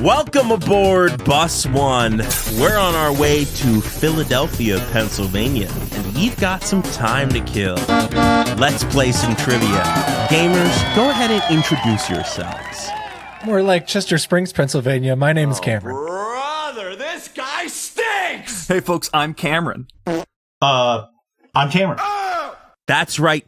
Welcome aboard Bus One. We're on our way to Philadelphia, Pennsylvania, and we've got some time to kill. Let's play some trivia. Gamers, go ahead and introduce yourselves. More like Chester Springs, Pennsylvania. My name is Cameron. Brother, this guy stinks! Hey folks, I'm Cameron. I'm Cameron. That's right.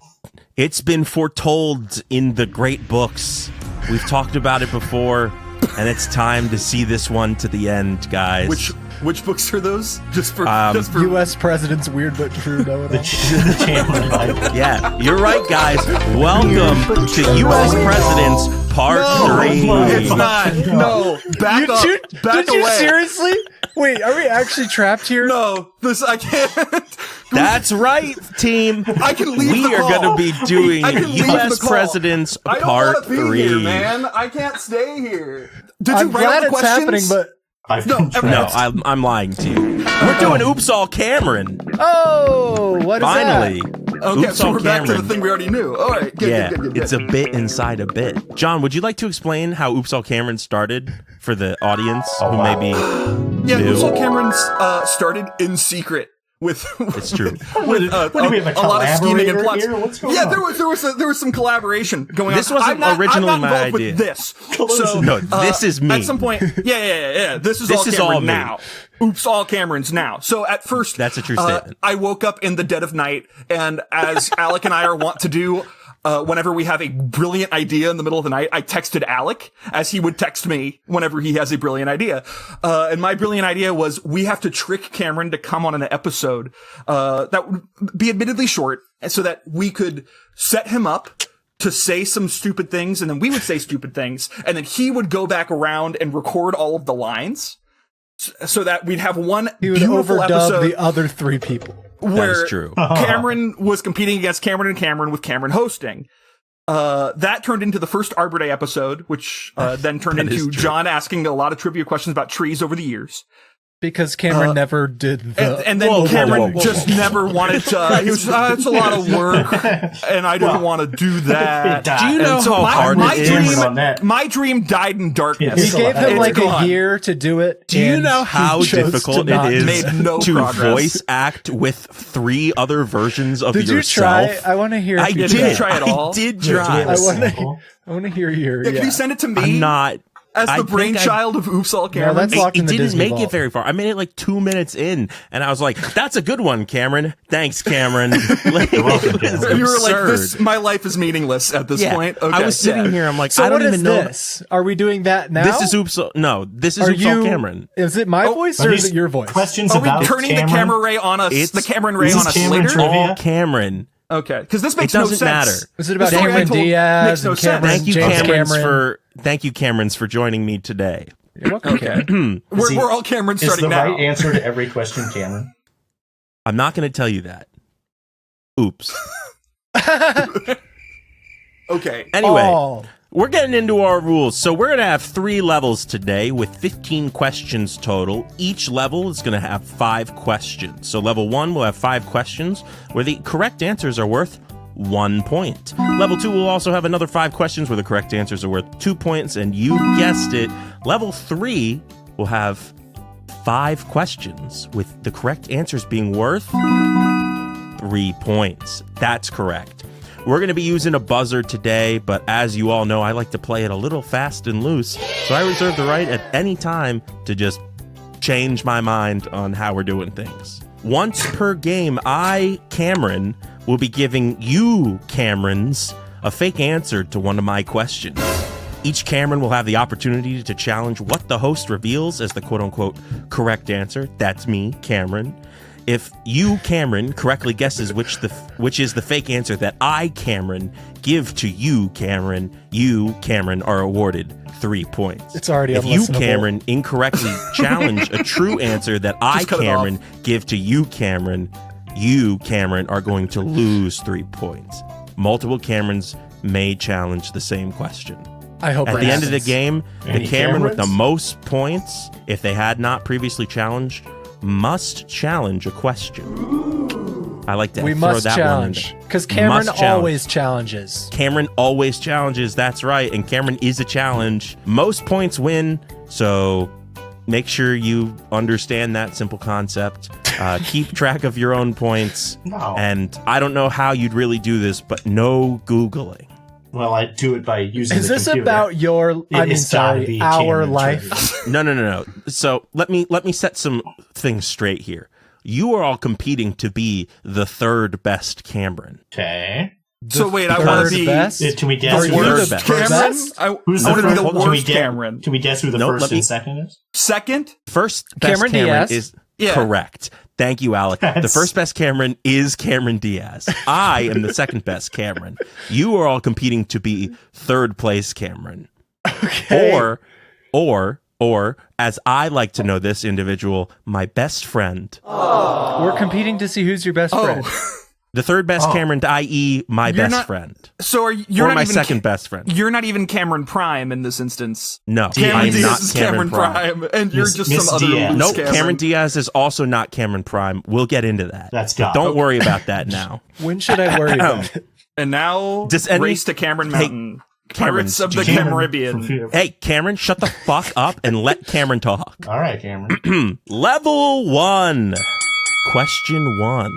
It's been foretold in the great books. We've talked about it before, and it's time to see this one to the end, guys. Which books are those? Just for U.S. President's Weird But True Know-It-All. The Cameron Bible. Yeah, you're right, guys. Welcome to U.S. Presidents Part 3. It's not. No, back up. Back Did you away. seriously? Wait, are we actually trapped here? No, I can't. That's right, team. I can leave We the are call. going to be doing I can leave U.S. the call. Presidents I don't Part want to be 3. here, man. I can't stay here. Did I'm you write glad all the it's questions? happening, but... I've been No, trapped. I'm lying to you. We're doing Oops All Cameron. Oh, what is Finally. Okay, Oops so All we're back to Cameron. the thing we already knew. All right, good, Yeah, good. it's a bit inside a bit. John, would you like to explain how Oops All Cameron started for the audience who may be Yeah, new? Ursula Cameron's started in secret with It's true. with What do we have, a lot of scheming and collaborator plots. here? What's going Yeah, on? there was some collaboration going This on. wasn't I'm originally not my involved idea. with this. Collusion. So No, this is me. At some point, yeah. This is This all is all Cameron me. now. Oops, all Cameron's now. So at first, That's a true statement. I woke up in the dead of night, and as Alec and I are wont to do. Whenever we have a brilliant idea in the middle of the night, I texted Alec as he would text me whenever he has a brilliant idea. And my brilliant idea was we have to trick Cameron to come on an episode, that would be admittedly short so that we could set him up to say some stupid things and then we would say stupid things and then he would go back around and record all of the lines so that we'd have one He would beautiful overdub episode the other three people. where is true. Cameron was competing against Cameron and Cameron with Cameron hosting. That turned into the first Arbor Day episode, which then turned That is into true. John asking a lot of trivia questions about trees over the years. Because Cameron never did the... And then Whoa, Cameron whoa. just never wanted to. He was, it's a lot of work, and I didn't want to do that. It Do you died. know And so how hard my it is? Cameron on that. My dream died in darkness. Yes. We gave him It's like gone. a year to do it. Do you and know he how chose difficult to not it is Made no to progress. voice act with 3 other versions of Did you yourself? try? I want to hear. I if you did. Did you try it all? I did Yeah, do we try. have a I wanna- sample? I want to hear your. Can you send it to me I'm not. as I the think brainchild of Oops All Cameron? that's locked in It the didn't Disney make vault. it very far. I made it like 2 minutes in, and I was like, "That's a good one, Cameron. Thanks, Cameron." Like, You're welcome, it was Cameron. You were like, absurd. "This, my life is meaningless at this Yeah. point." Okay, I was sitting yeah. here. I'm like, So I don't what even is know. this? Are we doing that now? This is Oops. No, this is Are Oops All you? Cameron. Is it my voice or Are is these it your voice? Questions Are we about turning Cameron? the camera ray on us? It's- The Cameron ray Is on this us Cameron later? trivia? All Cameron. Okay, because this It makes no doesn't sense. matter. Is it about The story I Cameron told Diaz makes no and sense. Cameron Thank you, James Camerons, Cameron? thank you, Camerons, for joining me today. You're welcome. Okay, See, we're all Cameron Is the starting now. right answer to every question Cameron? I'm not going to tell you that. Oops. Okay, Anyway. Oh, We're getting into our rules. So we're going to have 3 levels today with 15 questions total. Each level is going to have 5 questions. So level 1 will have 5 questions where the correct answers are worth 1 point. Level 2 will also have another 5 questions where the correct answers are worth 2 points. And you guessed it, level 3 will have 5 questions with the correct answers being worth 3 points. That's correct. We're going to be using a buzzer today, but as you all know, I like to play it a little fast and loose, so I reserve the right at any time to just change my mind on how we're doing things. Once per game, I, Cameron, will be giving you, Camerons, a fake answer to one of my questions. Each Cameron will have the opportunity to challenge what the host reveals as the quote-unquote correct answer. That's me, Cameron. If you, Cameron, correctly guesses which is the fake answer that I, Cameron, give to you, Cameron are awarded 3 points. It's already If you, unlistenable. Cameron, incorrectly challenge a true answer that I, cut it Cameron, give to you, Cameron are going to lose 3 points. Multiple Camerons may challenge the same question. I hope At that the end of the happens. game, the Any Cameron with the Camerons? most points, if they had not previously challenged, must challenge a question. I like to We throw must that challenge one in because there. Cameron Must challenge. always challenges. Cameron always challenges, that's right, and Cameron is a challenge. Most points win. So make sure you understand that simple concept. Keep track of your own points. No. And I don't know how you'd really do this, but no Googling. Well, I do it by using Is the this computer. about your, It's gotta be our Cameron life? trivia. No. So let me set some things straight here. You are all competing to be the third best Cameron. Okay. So wait, I third want to be best? Can we guess Are who you the the first? best? Cameron. Best? I Who's want to be the first? Can we worst get- Cameron. Can we guess who the Nope, first let me- and second is? Second? First best Cameron Cameron Diaz? is Yeah. correct. Thank you, Alec. The first best Cameron is Cameron Diaz. I am the second best Cameron. You are all competing to be third place Cameron. Okay. Or as I like to know this individual, my best friend. We're competing to see who's your best friend. The third best Cameron, i.e. my You're best not- friend. So you're Or not my even second best friend. You're not even Cameron Prime in this instance. No, Cameron I'm Diaz not is Cameron Prime. and you're Miss- just Miss some other Diaz. loose Nope, Cameron. Cameron Diaz is also not Cameron Prime. We'll get into that. That's But God. don't worry about that now. When should I worry about it? And now, Does any- race to Cameron Hey, Mountain. Pirates of the Cameron Caribbean. Hey, Cameron, shut the fuck up and let Cameron talk. All right, Cameron. Level 1. Question 1.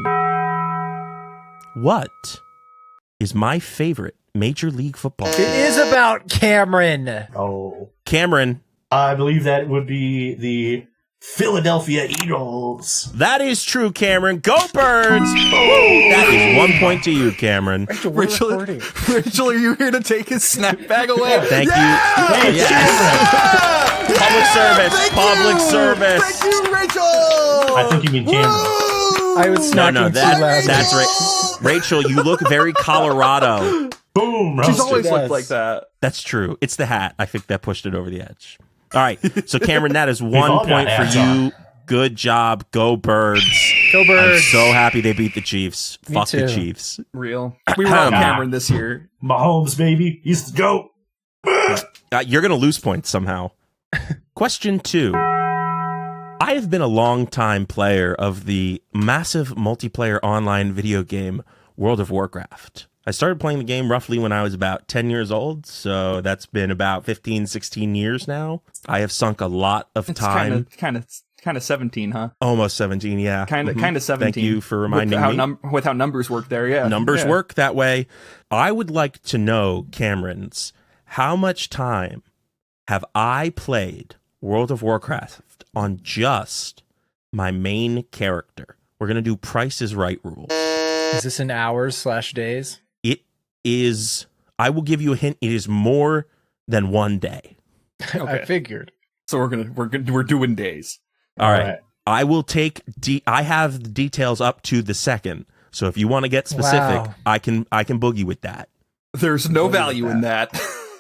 What is my favorite Major League Football It team? is about Cameron. Oh, Cameron, I believe that would be the Philadelphia Eagles. that is true, Cameron. Go Birds! That is 1 point to you, Cameron. Rachel, Rachel, are you here to take his snack bag away? Thank Yeah! you. Yes. Public service. Thank Public you! service. Thank you, Rachel! I think you mean Cameron. I was No, snacking too that, loud. that's right. Rachel, you look very Colorado. Boom. She's roasted. always Yes. looked like that. That's true. It's the hat. I think that pushed it over the edge. All right. So, Cameron, that is all 1 got point for hats you. on. Good job. Go Birds. Go I'm Birds. so happy they beat the Chiefs. Me Fuck the too. Chiefs. Real. We were on Nah. Cameron this year. Mahomes, baby. He's the GOAT. You're going to lose points somehow. Question 2. I have been a long-time player of the massive multiplayer online video game World of Warcraft. I started playing the game roughly when I was about 10 years old, so that's been about 15, 16 years now. I have sunk a lot of It's time. kind of 17, huh? Almost 17, yeah. Kind of Mhm. 17. Thank you for reminding me. With how numbers work there, yeah. Numbers Yeah. work that way. I would like to know, Cameron's, how much time have I played World of Warcraft on just my main character? We're going to do Price is Right rules. Is this in hours/days? It is, I will give you a hint, it is more than 1 day. I figured. So we're doing days. All right. I will take, I have the details up to the second. So if you want to get specific, Wow. I can boogie with that. There's no value in that.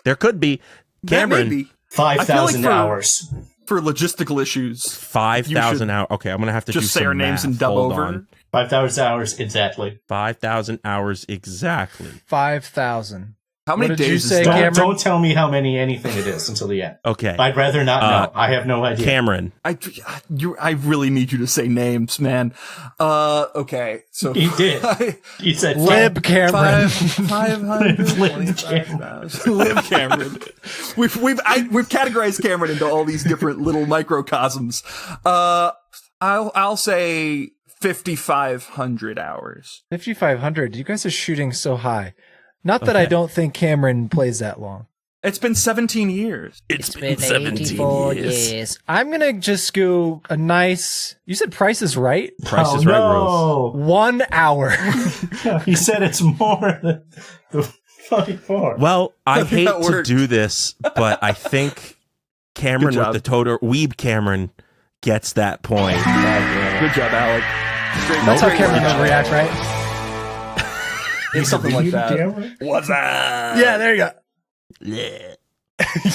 There could be. Cameron, Maybe 5,000 for- hours. for logistical issues. 5,000 hours. Okay, I'm going to have to Just do say some our names math. and dub Hold over. on. 5,000 hours exactly. 5,000 hours exactly. 5,000. How many What did you days say, is that? Cameron? Don't tell me how many anything it is until the end. Okay. I'd rather not know. I have no idea. Cameron. I really need you to say names, man. Okay. So He did. He said Lib Cameron. 525,000. Lib Cameron. We've categorized Cameron into all these different little microcosms. I'll say 5,500 hours. 5,500. You guys are shooting so high. Not that I don't think Cameron plays that long. It's been 17 years. It's been 17 years. I'm going to just go a nice... You said Price is Right? Price is Right rules. 1 hour. He said it's more than the 44. Well, I think hate that to worked. do this, but I think Cameron Good with job. the total Weeb Cameron gets that point. Good job, Alec. That's how Great Cameron work. would react, right? It's something like that. Cameron? What's up? Yeah, there you go. Yeah.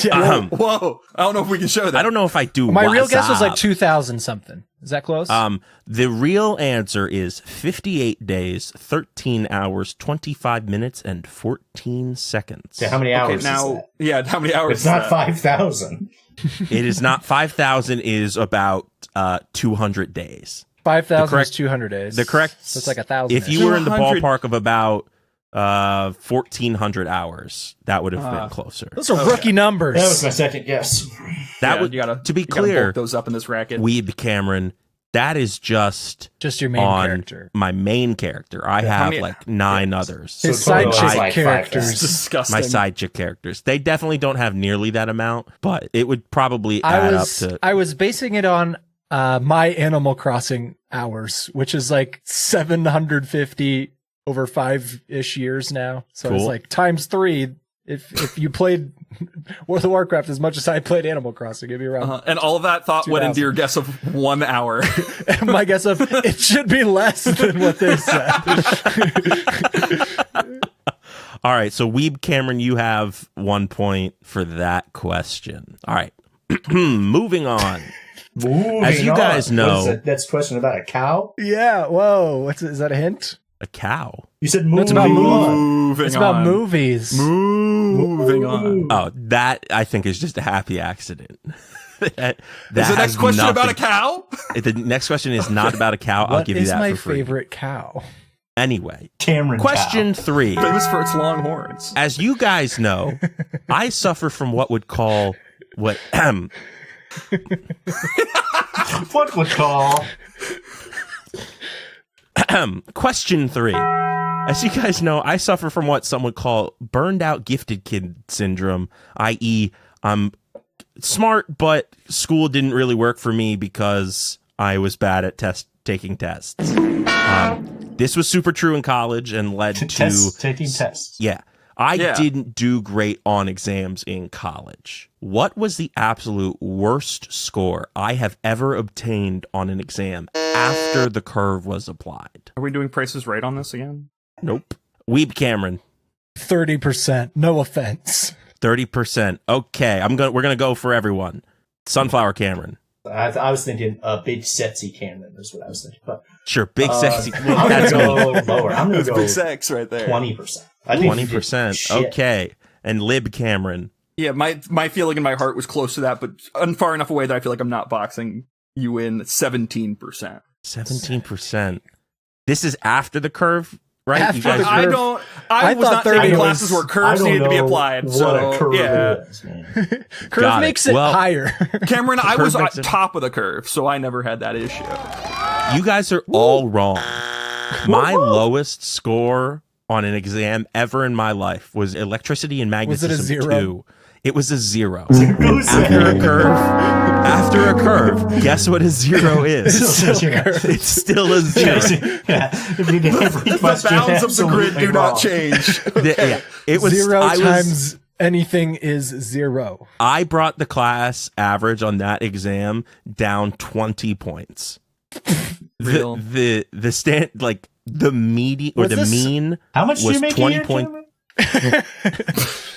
Yeah. Whoa. I don't know if we can show that. I don't know if I do. My real guess was like WhatsApp. 2,000 something. Is that close? The real answer is 58 days, 13 hours, 25 minutes, and 14 seconds. So how many Okay, hours is now, that? yeah, how many hours It's not is that? 5,000. It is not 5,000 is about 200 days. 5,000 is correct- 200 days. The correct So it's like 1,000. If you were in the 200 ballpark of about 1,400 hours. That would have been closer. Those are rookie numbers. That was my second guess. That would, to be clear, bulk those up in this racket. Weeb Cameron, that is just your main character. My main character. I have like 9 others. His So side total chick is like characters. 5,000. Disgusting. My side chick characters. They definitely don't have nearly that amount, but it would probably add up to. I was basing it on my Animal Crossing hours, which is like 750 over 5-ish years now. So Cool. it's like times 3. If you played World of Warcraft as much as I played Animal Crossing, it'd be around. And all of that thought went into your guess of 1 hour. My guess of it should be less than what they said. All right, so Weeb Cameron, you have 1 point for that question. All right, moving on. As you guys know, that's a question about a cow. Yeah. Whoa. Is that a hint? a cow. You said No, it's about Moving It's on. about movies. Moving on. Oh, that I think is just a happy accident. That Is the next question about a cow? The next question is not about a cow. I'll give you that What is for my free. favorite cow? Anyway, Cameron question cow. 3. Famous for its long horns. As you guys know, I suffer from what would call What would call? Question 3. As you guys know, I suffer from what some would call burned out gifted kid syndrome, i.e., I'm smart, but school didn't really work for me because I was bad at taking tests. This was super true in college and led to taking tests. Yeah. I didn't do great on exams in college. What was the absolute worst score I have ever obtained on an exam after the curve was applied? Are we doing prices right on this again? Nope. Weeb Cameron. 30%. No offense. 30%. Okay, we're gonna go for everyone. Sunflower Cameron. I was thinking big sexy Cameron is what I was thinking. But Sure, big sexy. I'm That's gonna me. go lower. I'm gonna That's go big sex right there. 20%. 20%. Okay. And Lib Cameron. Yeah, my feeling in my heart was close to that, but far enough away that I feel like I'm not boxing you in. 17%. 17%. This is after the curve, right? After You guys, the I curve. don't. I I was thought not 30 taking was- classes where curves needed to be applied. What So a curve yeah, is, man. Curve Got it. makes it Well- higher. Cameron, I curve was makes at it- top of the curve, so I never had that issue. you guys are all wrong. My lowest score on an exam ever in my life was electricity and magnetism Was it a 0? 2. It was a 0. Who's After a that? curve, guess what a 0 is? It's still a 0. The bounds of the grid do not change. It was 0 I was- times anything is 0. I brought the class average on that exam down 20 points. Real. The median or Was the this- mean How much do was you make 20 a year, point Cameron?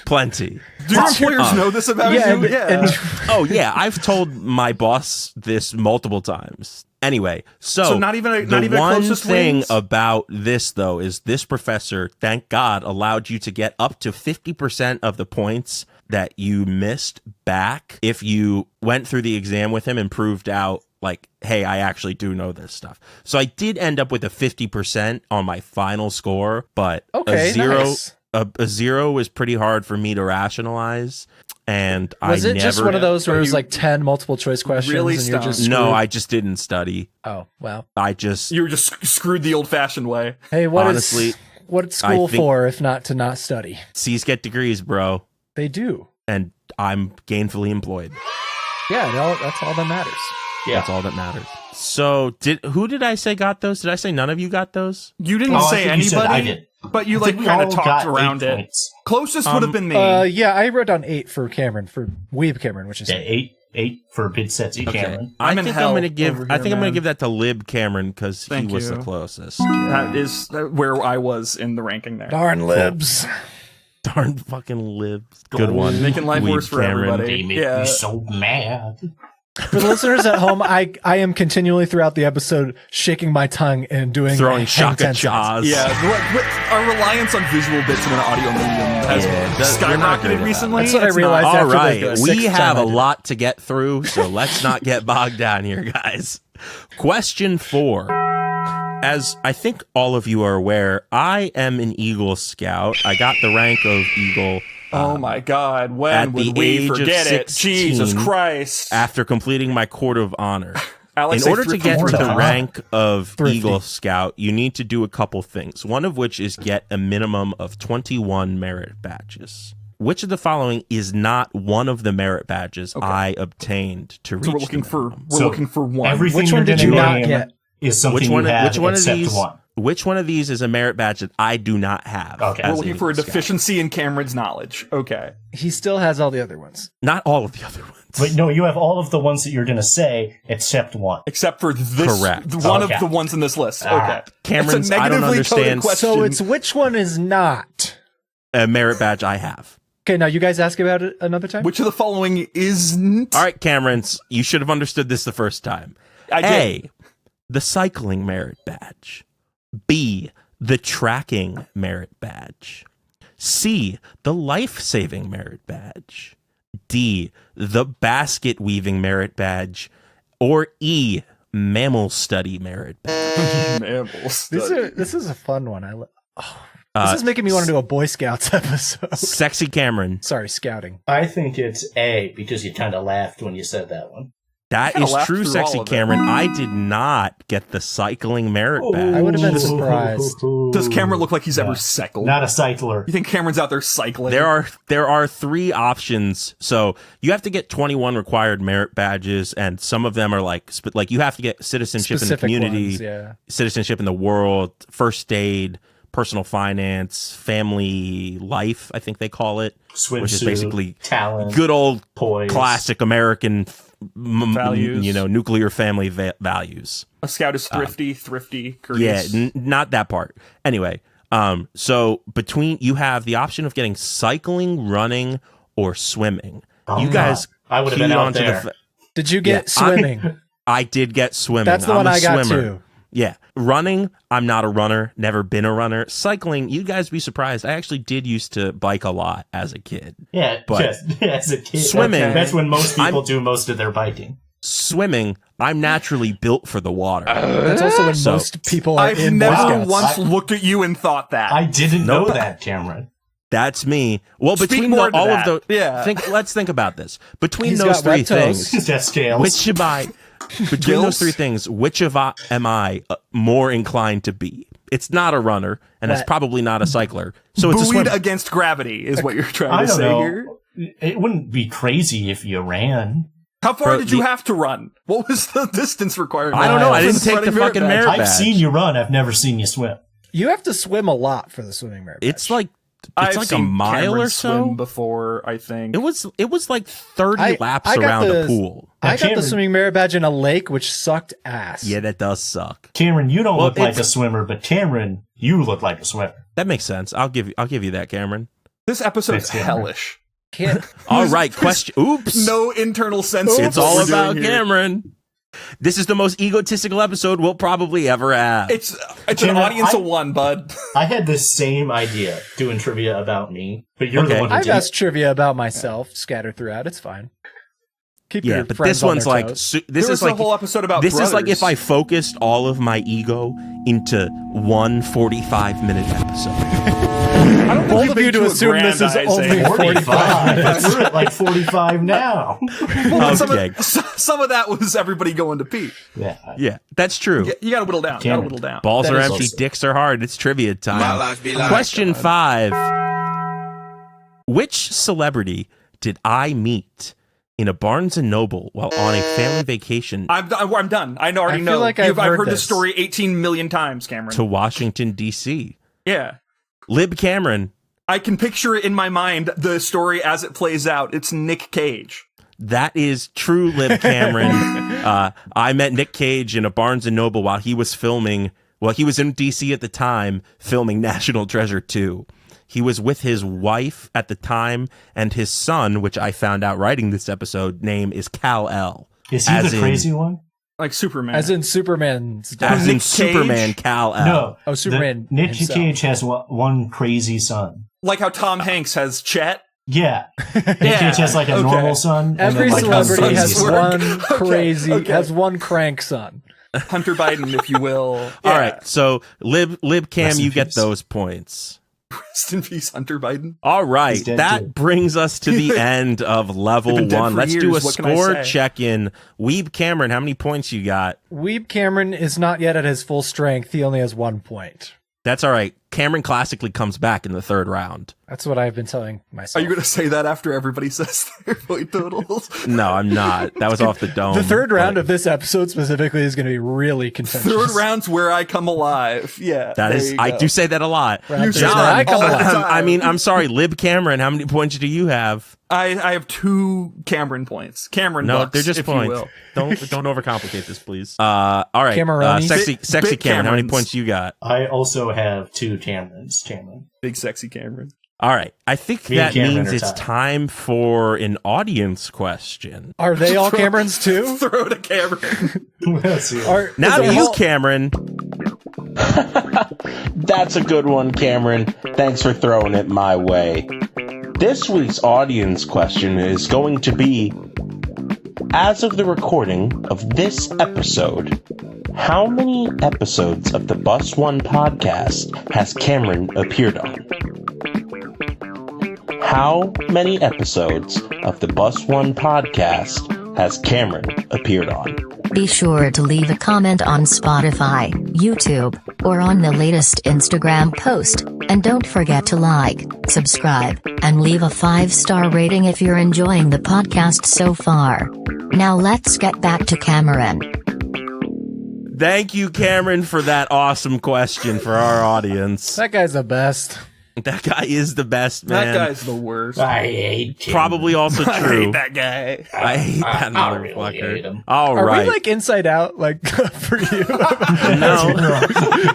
plenty. Do your employers know this about you? and Oh yeah, I've told my boss this multiple times. Anyway, so not even a the one closest thing wins? about this though is this professor, thank God, allowed you to get up to 50% of the points that you missed back if you went through the exam with him and proved out like, hey, I actually do know this stuff. So I did end up with a 50% on my final score, but Okay, a 0 nice. a 0 was pretty hard for me to rationalize. And was I it never, just one of those where it was you like 10 multiple choice questions really and you're just stoned. No, screwed? I just didn't study. Oh, well. I just You were just screwed the old-fashioned way. Hey, Honestly, what's school I think- for if not to not study? C's get degrees, bro, They do. and I'm gainfully employed. Yeah, no, that's all that matters. That's all that matters. So, who did I say got those? Did I say none of you got those? You didn't Oh, I say think you said I anybody, did. but you I like think we kind of all talked got around 8 it. points. Closest would have been me. Yeah, I wrote down 8 for Cameron, for Weeb Cameron, which is Yeah, eight for big setsy Cameron. I I'm in think hell I'm gonna give. over I here, think I'm gonna man. give that to Lib Cameron because he Thank was the you. closest. That is where I was in the ranking there. darn libs. Darn fucking Lib. Good one. Making life Weeb worse for Cameron. everybody. They make Yeah. me so mad. For the listeners at home, I am continually throughout the episode shaking my tongue and doing Throwing hang shaka ten jaws. Yeah, our reliance on visual bits in an audio medium has we're not good at skyrocketed that. recently. That's what I It's realized. not- All after, like, right, the we sixth have time a I did it. lot to get through, so let's not get bogged down here, guys. Question 4. as I think all of you are aware, I am an Eagle Scout. I got the rank of Eagle. Oh my God! When at would the we age of forget it? 16, Jesus Christ! After completing my Court of Honor. Alex, In order to thrifty get to Court the of Honor. rank of Thrifty. Eagle Scout, you need to do a couple things. One of which is get a minimum of 21 merit badges. Which of the following is not one of the merit badges I obtained to reach So we're looking the for minimum? looking for one. Everything Which you're one did gonna you not name get? is something Which one? you have Which one of except these? one. Which one of these is a merit badge that I do not have? Okay. as We're an looking for a Eagle Scout? deficiency in Cameron's knowledge. Okay. He still has all the other ones. Not all of the other ones. But no, you have all of the ones that you're going to say except one. Except for this Correct. one Okay. of the ones in this list. Ah. Okay. Cameron's, It's a I don't negatively coded understand. question. So it's which one is not? A merit badge I have. Okay, now you guys ask about it another time. Which of the following isn't? All right, Cameron's, you should have understood this the first time. I did. A, the cycling merit badge. B, the tracking merit badge. C, the life-saving merit badge. D, the basket weaving merit badge. Or E, mammal study merit badge. Mammals. This is a fun one. This is making me want to do a Boy Scouts episode. Sexy Cameron. Sorry, scouting. I think it's A because you kind of laughed when you said that one. That kinda is laughed true, through Sexy all of it. Cameron. I did not get the cycling merit badge. I would have been surprised. Does Cameron look like he's ever cycled? Not a cycler. You think Cameron's out there cycling? There are three options. So you have to get 21 required merit badges, and some of them are like you have to get citizenship in the Specific community, ones, yeah. citizenship in the world, first aid, personal finance, family life, I think they call it, Swimsuit, which is basically talent, good old poise. classic American Values. nuclear family values. A scout is thrifty, Yeah, courteous. not that part. Anyway, so between you have the option of getting cycling, running, or swimming. Oh, you guys, I would have been keyed out onto there. Did you get Yeah, swimming? I did get swimming. That's the I'm one a I got swimmer. too. Yeah, running. I'm not a runner. Never been a runner. Cycling. You guys be surprised. I actually did used to bike a lot as a kid. Yeah, But just as a kid. swimming- That's when most people I'm- do most of their biking. Swimming. I'm naturally built for the water. That's also when So- most people are I've in Boy never Scouts. once looked at you and thought that. I didn't Nope. know that, Cameron. That's me. Well, Speak between more to all that. of the Yeah. let's think about this. Between He's those got web three toes. things, Just scales. which am I? Between Gills? those three things, which am I more inclined to be? It's not a runner, and it's What? probably not a cycler. So it's a Buoyed swimmer. against gravity is what you're trying I to don't say know. here. It wouldn't be crazy if you ran. How far Bro, did you the- have to run? What was the distance required? I don't know. I didn't Since take the running fucking merit I've badge. seen you run. I've never seen you swim. You have to swim a lot for the swimming merit. It's badge. like I've a seen mile Cameron or so. swim before, I think. It was like 30 I laps got around the- a pool. I got the Cameron- swimming merit badge in a lake, which sucked ass. Yeah, that does suck. Cameron, you don't Well, look like it's- a swimmer, but Cameron, you look like a swimmer. That makes sense. I'll give you that, Cameron. This episode's Thanks, Cameron. hellish. Can't. All right, question. Oops. No internal sense. It's all about Cameron. This is the most egotistical episode we'll probably ever have. It's an Cameron, audience of one, bud. I had the same idea doing trivia about me, but you're Okay. the one who I've did. asked trivia about myself scattered throughout. It's fine. Keep yeah, your but friends this on one's their like toes. this There is was like a whole episode about this brothers. is like if I focused all of my ego into one 45-minute episode. I don't think Bold you've of been you to too assume this is only aggrandizing. 45. We're at like 45 now. Well, Okay. some of that was everybody going to pee. Yeah. Yeah, that's true. You got to whittle down. Cameron. Whittle down. Balls That are is empty, also- dicks are hard. It's trivia time. My life be like Question 5. Which celebrity did I meet in a Barnes & Noble while on a family vacation I'm done. I already I feel know. like I've heard this this. story 18 million times, Cameron. to Washington, D.C.? Yeah. Lib Cameron. I can picture it in my mind, the story as it plays out. It's Nick Cage. That is true, Lib Cameron. I met Nick Cage in a Barnes & Noble while he was filming. Well, he was in D.C. at the time filming National Treasure 2. He was with his wife at the time and his son, which I found out writing this episode, name is Kal-El. Is he As the in- crazy one? Like Superman. As in Superman's dad. As in Nick Cage? Superman Kal-El. No. Oh, Superman Nick himself. Cage has one crazy son. like how Tom Hanks has Chet. Yeah. Nick Cage has like a okay. normal son. and Every then, like, a celebrity crazy has son. son. one crazy, okay. has one crank son. Hunter Biden, if you will. All right, so Lib Cam, Rest in you get peace. those points. Rest in peace, Hunter Biden. All right, He's dead that too. brings us to the end of level They've been dead 1. for Let's do a years, what can I score say? check-in. Weeb Cameron, how many points you got? Weeb Cameron is not yet at his full strength. He only has 1 point. That's all right. Cameron classically comes back in the 3rd round. That's what I've been telling myself. Are you going to say that after everybody says their point totals? No, I'm not. That was off the dome. The third round but of this episode specifically is going to be really contentious. Third round's where I come alive. Yeah. that there is, you I go. do say that a lot. Round three is John, where I come all the alive. time. I mean, I'm sorry, Lib Cameron, how many points do you have? I have 2 Cameron points. Cameron No, bucks, they're just if you points. will. Don't overcomplicate this, please. All right, Cameroni. sexy Big Cameron, how many Camerons. points you got? I also have 2 Camerons. Cameron. Big sexy Cameron. All right, I think Me and that Cameron means are it's tied. time for an audience question. Are they all Camerons too? Throw to Cameron. Let's see. Now is to it you, all- Cameron. That's a good one, Cameron. Thanks for throwing it my way. This week's audience question is going to be, as of the recording of this episode, how many episodes of the Bus One podcast has Cameron appeared on? How many episodes of the Bus One podcast has Cameron appeared on? Be sure to leave a comment on Spotify, YouTube, or on the latest Instagram post, and don't forget to like, subscribe, and leave a 5-star rating if you're enjoying the podcast so far. Now let's get back to Cameron. Thank you, Cameron, for that awesome question for our audience. That guy's the best. That guy is the best, man. That guy's the worst. I hate Cameron. Probably also I true. hate that guy. I hate that I really motherfucker. hate him. All Are right. we like inside out, like for you? No.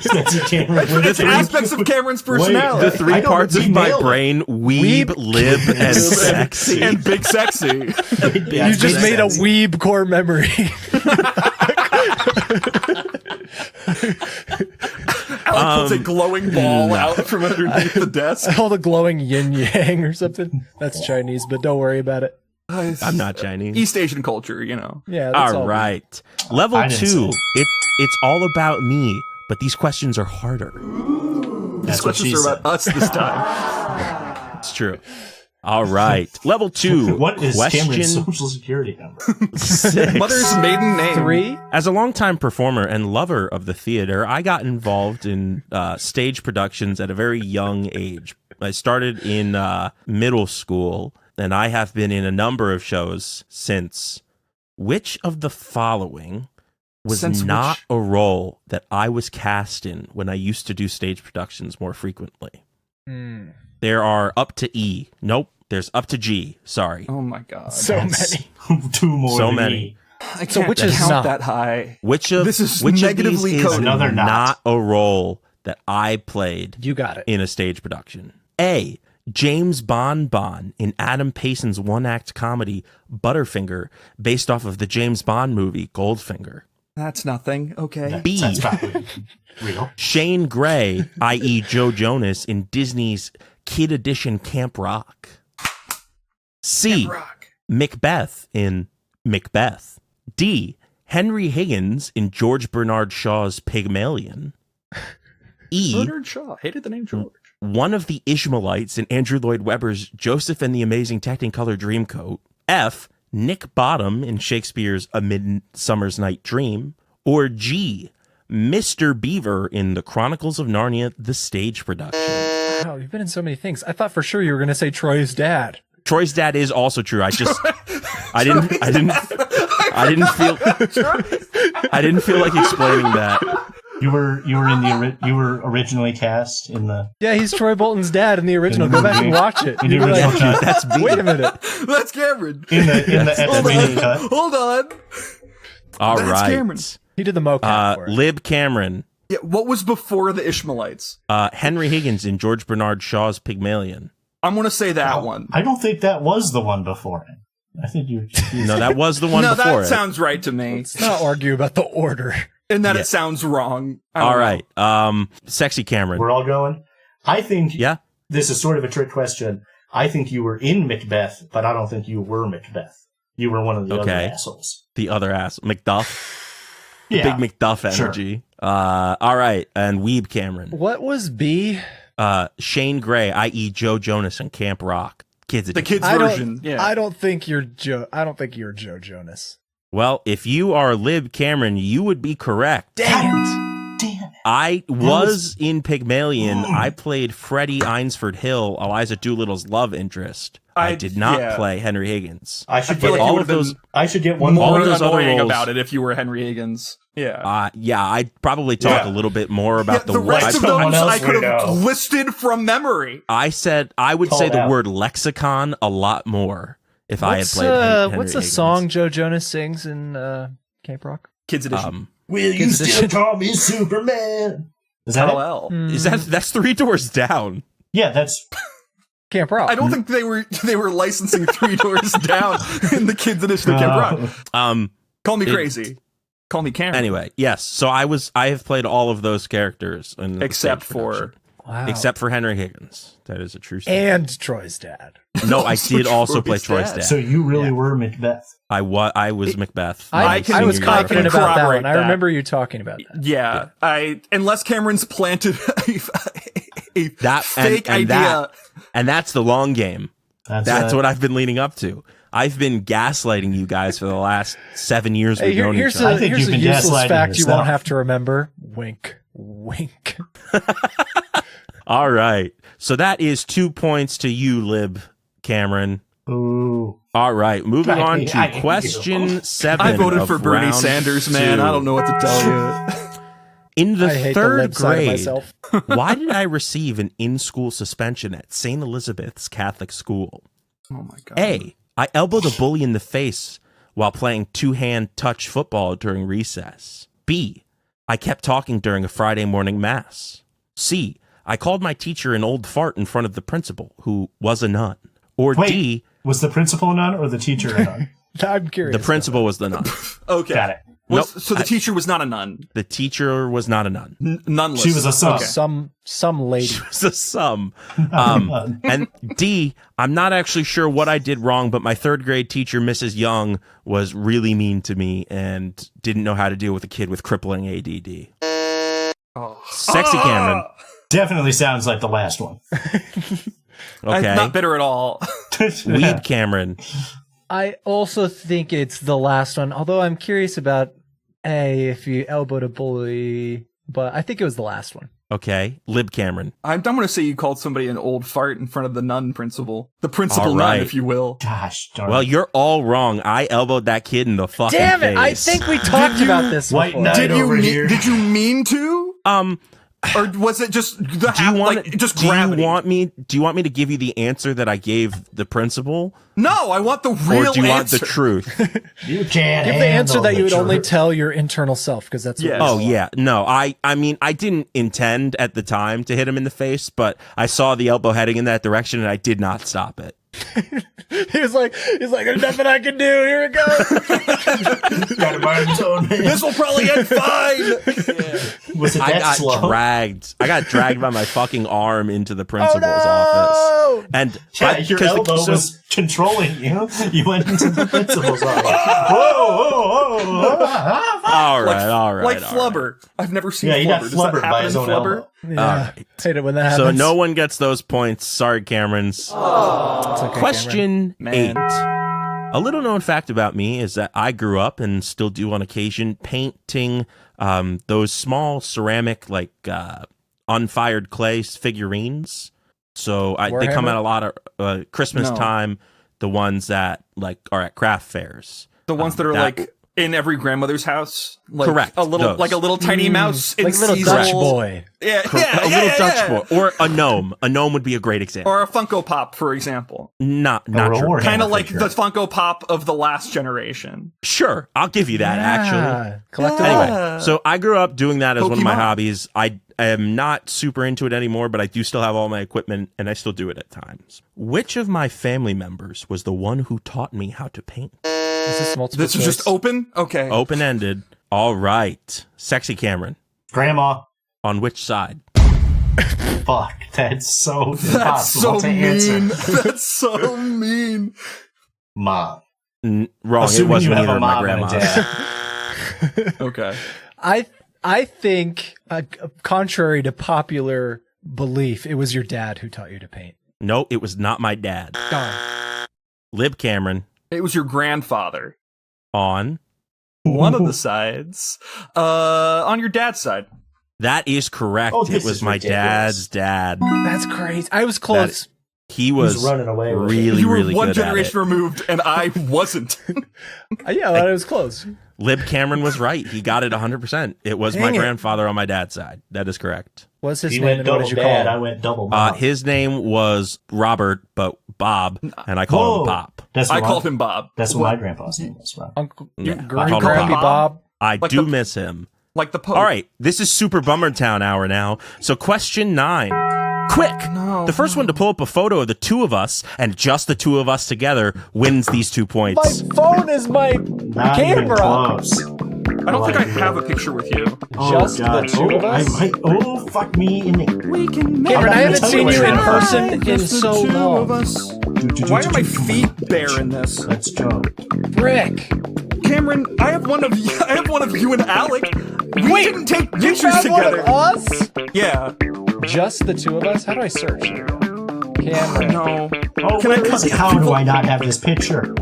Sexy Cameron. It's aspects of Cameron's personality. The 3 I don't- parts we of my nailed it. brain, weeb, lib, and sexy. And big sexy. Yeah, You just made a sexy. weeb core memory. Alec puts a glowing ball out from underneath the desk. All the glowing yin yang or something. That's Chinese, but don't worry about it. I'm not Chinese. East Asian culture, you know. Yeah, that's All right. Level I didn't 2. say. It's all about me, but these questions are harder. These That's what she questions are said. about us this time. It's true. All right. Level 2. What is question Cameron's social security number? 6. Mother's maiden name. 3. As a longtime performer and lover of the theater, I got involved in stage productions at a very young age. I started in middle school, and I have been in a number of shows since. Which of the following was Since not which? a role that I was cast in when I used to do stage productions more frequently? There are up to E. Nope. There's up to G. Sorry. Oh my god. So That's many. 2 more So than many. me. I So can't which is count not? that high. Which of This is which negatively of these is coded. Another not. a role that I played You got it. in a stage production? A. James Bon in Adam Payson's one-act comedy Butterfinger, based off of the James Bond movie Goldfinger. That's nothing. Okay. B. That's probably real. Shane Gray, i.e. Joe Jonas, in Disney's Kid Edition Camp Rock. C. Rock. Macbeth in Macbeth. D. Henry Higgins in George Bernard Shaw's Pygmalion. E. Bernard Shaw. Hated the name George. One of the Ishmaelites in Andrew Lloyd Webber's Joseph and the Amazing Technicolor Dreamcoat. F. Nick Bottom in Shakespeare's A Midsummer's Night Dream. Or G. Mr. Beaver in The Chronicles of Narnia, the stage production. Wow, you've been in so many things. I thought for sure you were going to say Troy's dad. Troy's dad is also true. I didn't feel like explaining that. You were originally cast in the Yeah, he's Troy Bolton's dad in the original. Go back and watch it. In the You'll be original like, cut. That's me. wait a minute. That's Cameron. in the Hold edited on. cut. Hold on. All That's right. Cameron. He did the mocap for it. Lib Cameron. Yeah, what was before the Ishmaelites? Henry Higgins in George Bernard Shaw's Pygmalion. I'm going to say that one. I don't think that was the one before it. I think you. No, that was the one No, before that it. sounds right to me. Let's not argue about the order. And that Yeah. it sounds wrong. I don't All know. right. Sexy Cameron. We're all going. I think. Yeah. This is sort of a trick question. I think you were in Macbeth, but I don't think you were Macbeth. You were one of the other Okay. assholes. The other ass. Macduff. Yeah. Big McDuff energy. All right, and Weeb Cameron. What was B? Shane Gray, i.e. Joe Jonas in Camp Rock. Kids The edition. kids version. Yeah. I don't think you're Joe. I don't think you're Joe Jonas. Well, if you are Lib Cameron, you would be correct. Dang it! Damn it. I was in Pygmalion. I played Freddie Eynsford Hill, Eliza Doolittle's love interest. I did not play Henry Higgins. I should feel get like all you of those. I should get one All more of those other annoying roles- about it if you were Henry Higgins. Yeah. Yeah, I'd probably talk a little bit more about the rest of someone those else I could would have know. listed from memory. I said I would Call say it the out. word lexicon a lot more if I had played Henry What's the Higgins. song Joe Jonas sings in Camp Rock? Kids edition. Will you Kids still edition. call me Superman? Is that it? LOL. Is that's Three Doors Down? Yeah, that's Camp Rock. I don't think they were licensing Three Doors Down in the kids edition of Camp Rock. Call me crazy. Call me Cameron. Anyway, yes. So I have played all of those characters in the Except stage for production. Wow. except for Henry Higgins. That is a true story. And Troy's dad. No, I did also play Troy's Troy's dad. dad. so you really were Macbeth. I was Macbeth. I can- was I confident can about that corroborate one. I that. remember you talking about that. Yeah, unless Cameron's planted a That fake and idea. and that's the long game. That's uh, what I've been leading up to. I've been gaslighting you guys for the last 7 years Hey, we've known here's each other. I think here's you've a been useless gaslighting fact you yourself. won't have to remember. Wink. Wink. All right. So that is 2 points to you, Lib Cameron. Ooh. All right. Moving I on hate to you. question 7. I voted of for Bernie round Sanders, man. 2. I don't know what to tell you. In the I hate the third lib side of grade, myself. why did I receive an in-school suspension at St. Elizabeth's Catholic School? Oh my god. A. I elbowed a bully in the face while playing two-hand touch football during recess. B. I kept talking during a Friday morning mass. C. I called my teacher an old fart in front of the principal, who was a nun. Or Wait, D. was the principal a nun or the teacher a nun? I'm curious. The principal was the nun. Okay. Got it. So the teacher was not a nun. The teacher was not a nun. Nunless. She was a son. Okay. Some lady. She was a sum. And D, I'm not actually sure what I did wrong, but my third grade teacher, Mrs. Young, was really mean to me and didn't know how to deal with a kid with crippling ADD. Sexy Cameron. Definitely sounds like the last one. I'm Okay. not bitter at all. Weed Cameron. I also think it's the last one, although I'm curious about if you elbowed a bully, but I think it was the last one. Okay. Lib Cameron. I'm going to say you called somebody an old fart in front of the nun principal. The principal All nun, right. if you will. Gosh darn Well, it. you're all wrong. I elbowed that kid in the fucking Damn it! I face. think we talked about this White before. Knight over here. Did you mean to? Or was it just the Do you want just do gravity? you want me to give you the answer that I gave the principal, No, I want the real or do you want answer. the truth? You can't Give the answer handle that you the would only truth. tell your internal self, because that's what Yes. we Oh all yeah, no, I mean I didn't intend at the time to hit him in the face, but I saw the elbow heading in that direction and I did not stop it. He was like, there's nothing I can do. Here it goes. Got him on his own, man. This will probably end fine. Was it I that got slow? dragged. I got dragged by my fucking arm into the principal's Oh, office, and Yeah, but- your 'cause elbow so- was controlling you. You went into the principal's office. Whoa. all right, Like all Flubber. I've never seen Yeah, he Flubber. got Does that flubbered happen by his in own Flubber? elbow. Yeah. Hate it when that So happens. no one gets those points. Sorry, Camerons. It's okay, Cameron. Question Man. 8. A little known fact about me is that I grew up and still do on occasion painting those small ceramic, like unfired clay figurines. So they come Warhammer? at a lot of Christmas No. time. The ones that like are at craft fairs. The ones that are like in every grandmother's house. Like Correct, A little, those. like a little tiny mouse. In Like little Cecil. Dutch boy. Yeah, a yeah, little yeah, Dutch yeah. boy or a gnome. A gnome would be a great example. Or a Funko Pop, for example. Not Or a true. Warhammer Kind of like figure. the Funko Pop of the last generation. Sure, I'll give you that. Actually. Yeah. Collectible. Anyway, so I grew up doing that as one of my Pokemon. hobbies. I am not super into it anymore, but I do still have all my equipment and I still do it at times. Which of my family members was the one who taught me how to paint? Is this multiple This is choice? just open? Okay. Open-ended. All right. Sexy Cameron. Grandma. On which side? Fuck. That's so That's impossible so to answer. mean. That's so mean. Mom. Wrong. Assuming it wasn't you have either a of my mom and a grandmas. dad. Okay. I think, contrary to popular belief, it was your dad who taught you to paint. No, it was not my dad. Darn. Lib Cameron It was your grandfather. on. One of the sides. On your dad's side. That is correct. Oh, It this was is my ridiculous. dad's dad. That's crazy. I was close. He was running away with it. really, You were really one good generation at it. removed, and I wasn't. Yeah, I was close. Lib Cameron was right. He got it 100%. It was my Dang it. grandfather on my dad's side. That is correct. What's his He name went and what double did you call dad. I him? went double mom. His name was Robert, but Bob, and I called him Pop. That's I what called him Bob. That's what my grandpa's name was. Rob. Uncle Yeah, Grand I called him Grandpa Bob. Bob. I Like do the- miss him. Like the Pope. All right, this is Super Bummer Town hour now. So question 9. Quick! The first one to pull up a photo of the two of us, and just the two of us together, wins these 2 My points. phone is my Not even camera. close. I don't think I have a picture with you. Just the two of us? Fuck me in the... We can make Cameron, I haven't seen you in Just person in so long. Why are my feet bare in this? Let's go. Frick. Cameron, I have one of you and Alec. We Wait, didn't take You pictures found one together. of us? Yeah. Just the two of us? How do I search? Cameron. No. Oh, Can I cut the how people- do I not have this picture?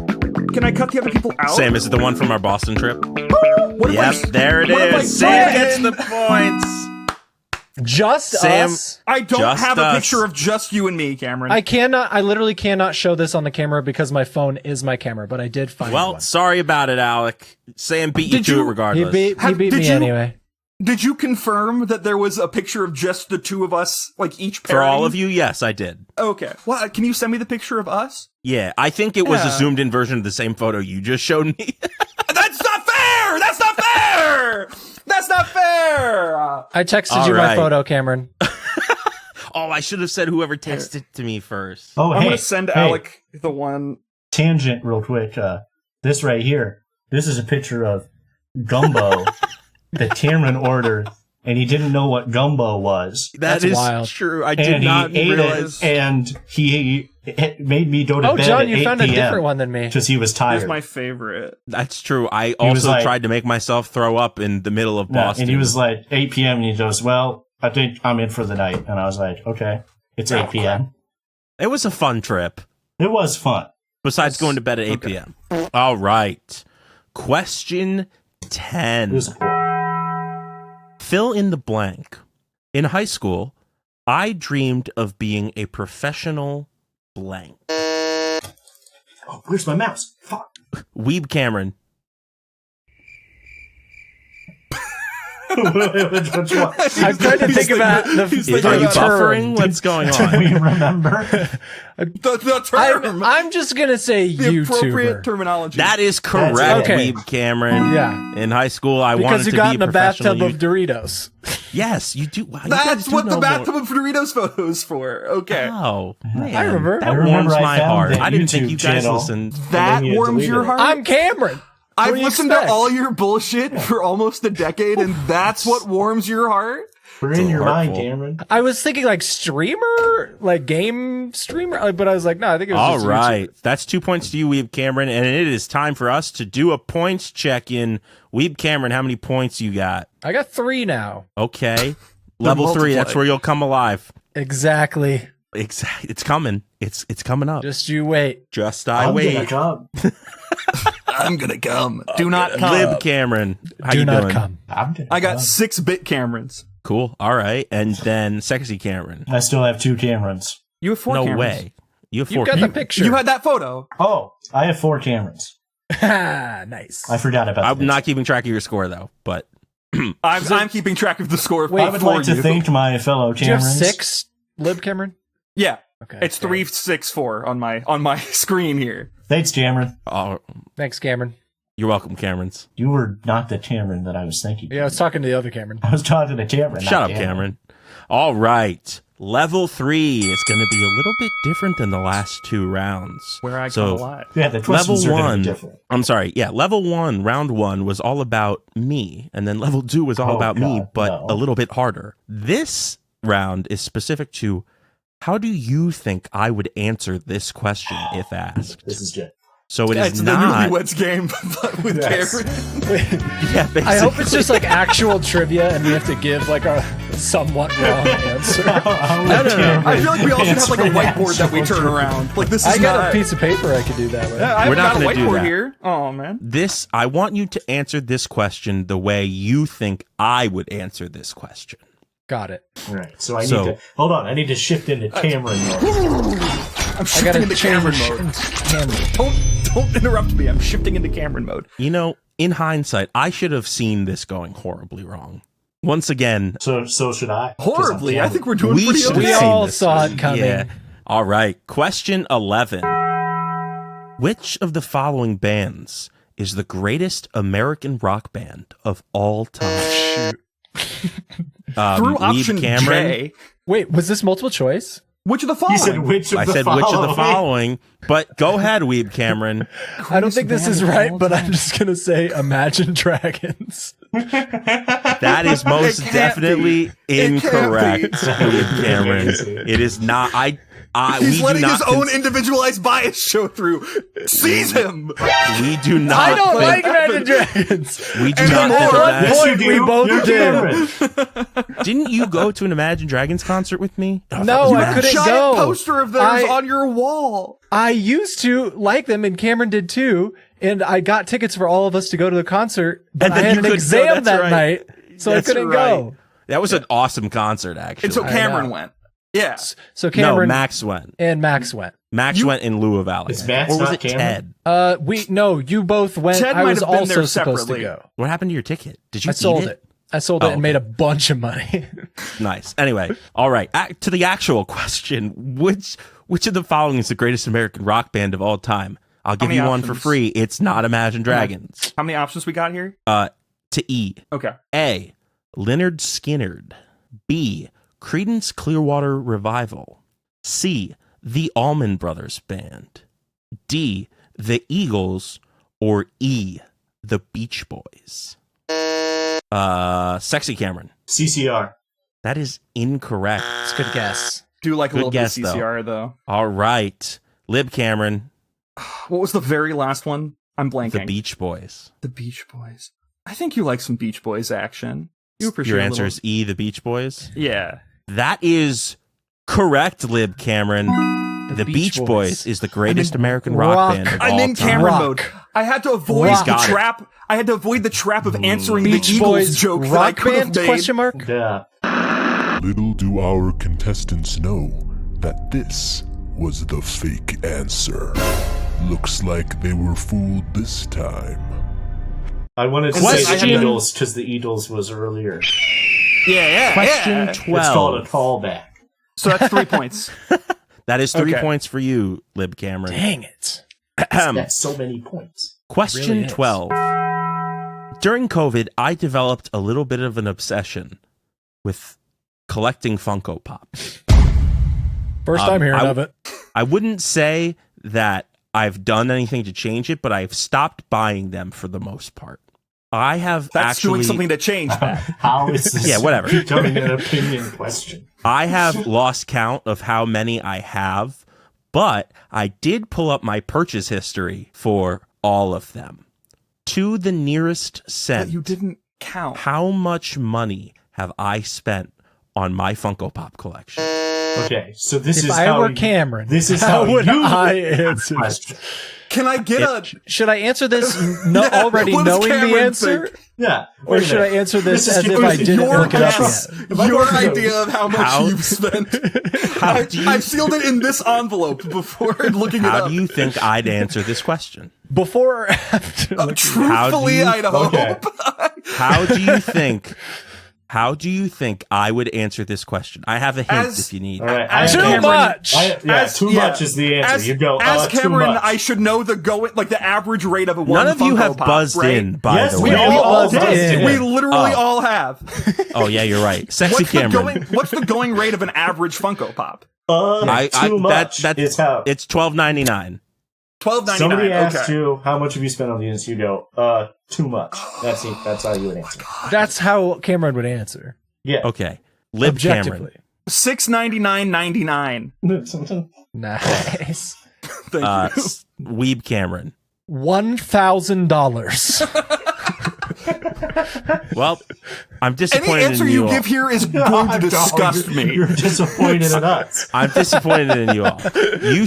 Can I cut the other people out? Sam, is it the one from our Boston trip? What if Yep, I- there it what if I is. Sam gets did? the points. Just Sam- us? I don't Just have a us. picture of just you and me, Cameron. I literally cannot show this on the camera because my phone is my camera, but I did find Well, one. sorry about it, Alec. Sam beat you Did to you- it regardless. He beat Did me you- anyway. Did you confirm that there was a picture of just the two of us, like each For all pairing? of you, yes, I did. Okay. Well, can you send me the picture of us? Yeah, I think it was a Yeah. zoomed in version of the same photo you just showed me. That's not fair! That's not fair! That's not fair! I texted All you my right. photo, Cameron. Oh, I should have said whoever texted to me first. Oh, I'm hey, gonna send hey, Alec the one. tangent real quick. This right here. This is a picture of gumbo that Cameron ordered, and he didn't know what gumbo was. That That's is wild. true. I did And not he ate realize. it, and he made me go to Oh, bed John, at you 8 found a p.m. different one than me. because he was Here's tired. my favorite. That's true. I was also like- tried to make myself throw up in the middle of Yeah, Boston. and he was like 8 p.m. and he goes, "Well, I think I'm in for the night." And I was like, "Okay, it's 8 p.m." It was a fun trip. It was fun. Besides going to bed at 8 p.m. All right. Question 10. It was cool. Fill in the blank. In high school, I dreamed of being a professional blank. Oh, where's my mouse? Fuck. Weeb Cameron. Which one? I'm trying to think about the Are you term. buffering? What's going Do on? we remember? The term! I'm just gonna say the appropriate YouTuber. terminology. That is correct, That's it. Okay. Weeb Cameron. Yeah. In high school, I wanted Because you to got be in a professional. bathtub of Doritos. Yes, you do. Wow, you That's guys do what know the more. bathtub of Doritos photo is for. Okay. Oh, man. I remember. That I remember warms I my found heart. that I didn't think YouTube you guys channel. listened. That And then you warms deleted your it. heart? I'm Cameron. I've What do you listened expect? to all your bullshit for almost a decade, and that's what warms your heart? We're in your mind, hurtful. Cameron. I was thinking like streamer, like game streamer, but I was like, no, I think it was All just right. That's 2 points to you, Weeb Cameron, and it is time for us to do a points check-in. Weeb Cameron, how many points you got? YouTuber. I got 3 now. Okay. Level 3, that's multiply. where you'll come alive. Exactly. It's coming. It's coming up. Just you wait. Just I'm wait. gonna come. I'm gonna come. Do not come. Lib Cameron, how Do you not doing? come. I'm gonna I got come. 6-bit Camerons. Cool. All right. And then Sexy Cameron. I still have 2 Camerons. You have 4 No Camerons. way. You have You 4 got the cameras. picture. You had that photo. Oh, I have 4 Camerons. Nice. I forgot about I'm that. not keeping track of your score, though, but I'm keeping track of the score. Wait, I would like to thank my fellow Do you have Camerons. 6, Lib Cameron? Yeah, Okay. it's 364 on my screen here. Thanks, Cameron. oh, Thanks, Cameron. you're welcome, Camerons. You were not the Cameron that I was thinking. Yeah, I was talking to the other Cameron. I was talking to Cameron. Shut not up, Cameron. All right. Level 3 is going to be a little bit different than the last 2 rounds. Where I So, come alive. Yeah, the questions Level are going to 1, be different. I'm sorry, yeah, level 1, round 1 was all about me, and then level 2 was all Oh, about me, God, but no. a little bit harder. This round is specific to how do you think I would answer this question if asked? This is good. So it is It's the not. Newlyweds Game, but with Yes. Cameron. Yeah, basically. I hope it's just like actual trivia and we have to give like a somewhat wrong answer. No. I feel like we all should have like a whiteboard that we turn around. Like this is I got not, a piece of paper I could do that with. Yeah, I We're haven't not got a gonna do whiteboard that. here. Oh man. This, I want you to answer this question the way you think I would answer this question. Got it. All right, so I need to hold on. I need to shift into Cameron mode. I'm I shifting gotta into change Cameron mode. into Cameron. Don't interrupt me. I'm shifting into Cameron mode. You know, in hindsight, I should have seen this going horribly wrong. Once again, So should I? 'Cause I'm Horribly. I Cameron. think we're doing we pretty should okay. have We seen all this. saw it coming. Yeah. All right. Question 11. Which of the following bands is the greatest American rock band of all time? Through option Cameron. J. Wait, was this multiple choice? Which of the He following? said which of I the said following? which of the following, but go ahead, Weeb Cameron. I don't think this band is of right, all but I'm just gonna say Imagine Dragons. That is most It can't definitely be. It can't incorrect, be. Weeb Cameron. It is not. He's we letting do his not own individualized bias show through. Seize him! we do not. I don't think- like Imagine Dragons. We do And not think more. of that. Yes, you Point, do. we both You're did. Cameron. Didn't you go to an Imagine Dragons concert with me? No, I couldn't Giant go. poster of theirs I- on your wall. I used to like them, and Cameron did too. And I got tickets for all of us to go to the concert, but And I then had you an couldn't go, exam that's that right. night, so That's I couldn't right. go. That was an awesome concert, actually. And so I Cameron know. went. Yeah. So no, Cameron Max went. and Max went. Max went in lieu of Alex. Is Max or was not it Cameron? Ted? You both went. Ted I might was have been also there supposed to separately. go. What happened to your ticket? Did you I sold eat it. I sold it Oh, and made a bunch of money. Nice. Anyway, all right. To the actual question, which of the following is the greatest American rock band of all time? I'll give many you one for options? free. It's not Imagine Dragons. How many options we got here? To E. Okay. A. Leonard Skinnerd. B. Creedence Clearwater Revival. C. The Allman Brothers Band. D. The Eagles. Or E. The Beach Boys. Sexy Cameron. CCR. That is incorrect. It's a good guess. Do like a Good little guess, bit of CCR though. All right. Lib Cameron. What was the very last one? I'm blanking. The Beach Boys. The Beach Boys. I think you like some Beach Boys action. You appreciate Your a answer little- is E. The Beach Boys. Yeah. That is correct, Lib Cameron. The Beach Boys is the greatest American rock band of I'm all in time. Cameron Rock. mode. I had to avoid Rock. the Got it. trap. I had to avoid the trap of answering the Beach Eagles Boys joke that I rock could have band? made. Question mark. Yeah. Little do our contestants know that this was the fake answer. Looks like they were fooled this time. I wanted to say Question- the Eagles because the Eagles was earlier. Yeah. Question It's called a 12. callback. So that's 3 points. That is 3 Okay. points for you, Lib Cameron. Dang it. That's so many points. Question really is. 12. During COVID, I developed a little bit of an obsession with collecting Funko Pops. First time hearing of it. I wouldn't say that I've done anything to change it, but I've stopped buying them for the most part. I have That's actually doing something to change that. How is this Yeah, whatever. becoming an opinion question? I have lost count of how many I have, but I did pull up my purchase history for all of them. To the nearest cent, But you didn't count. how much money have I spent on my Funko Pop collection? Okay, so this If is I how were you- Cameron, This is how how would you I answer the answer? question. Can I get a... Should I answer this already what does knowing the Cameron answer? think? Yeah. Or wait a should I minute. answer this is as if confusing. I didn't Your look it up guess, yet? If I your go to the- idea of how much How- you've spent. How do you- I've sealed it in this envelope before looking it How up. do you think I'd answer this question? Before or after? looking- Truthfully, you- I'd hope. Okay. How do you think? How do you think I would answer this question? I have a hint As- if you need. All right. As Too Cameron- much. Too much is the answer. You go, as too Cameron, much. I should know the average rate of a one None of you Funko have Pop, buzzed right? in, by Yes, the we way. all buzzed did. in. We literally all have. Oh yeah, you're right. Sexy Cameron. What's the going rate of an average Funko Pop? Too much is how. It's $12.99. $12.99. Somebody asks Okay. you how much have you spent on these, you go, too much. That's it. That's how you would answer. That's how Cameron would answer. Yeah. Okay, Lib Cameron. Objectively. $6.99.99. Nice. Thank you. Weeb Cameron. $1,000. Well, I'm disappointed Any answer in you all. give here is going to disgust me. You're disappointed in us. I'm disappointed in you all. You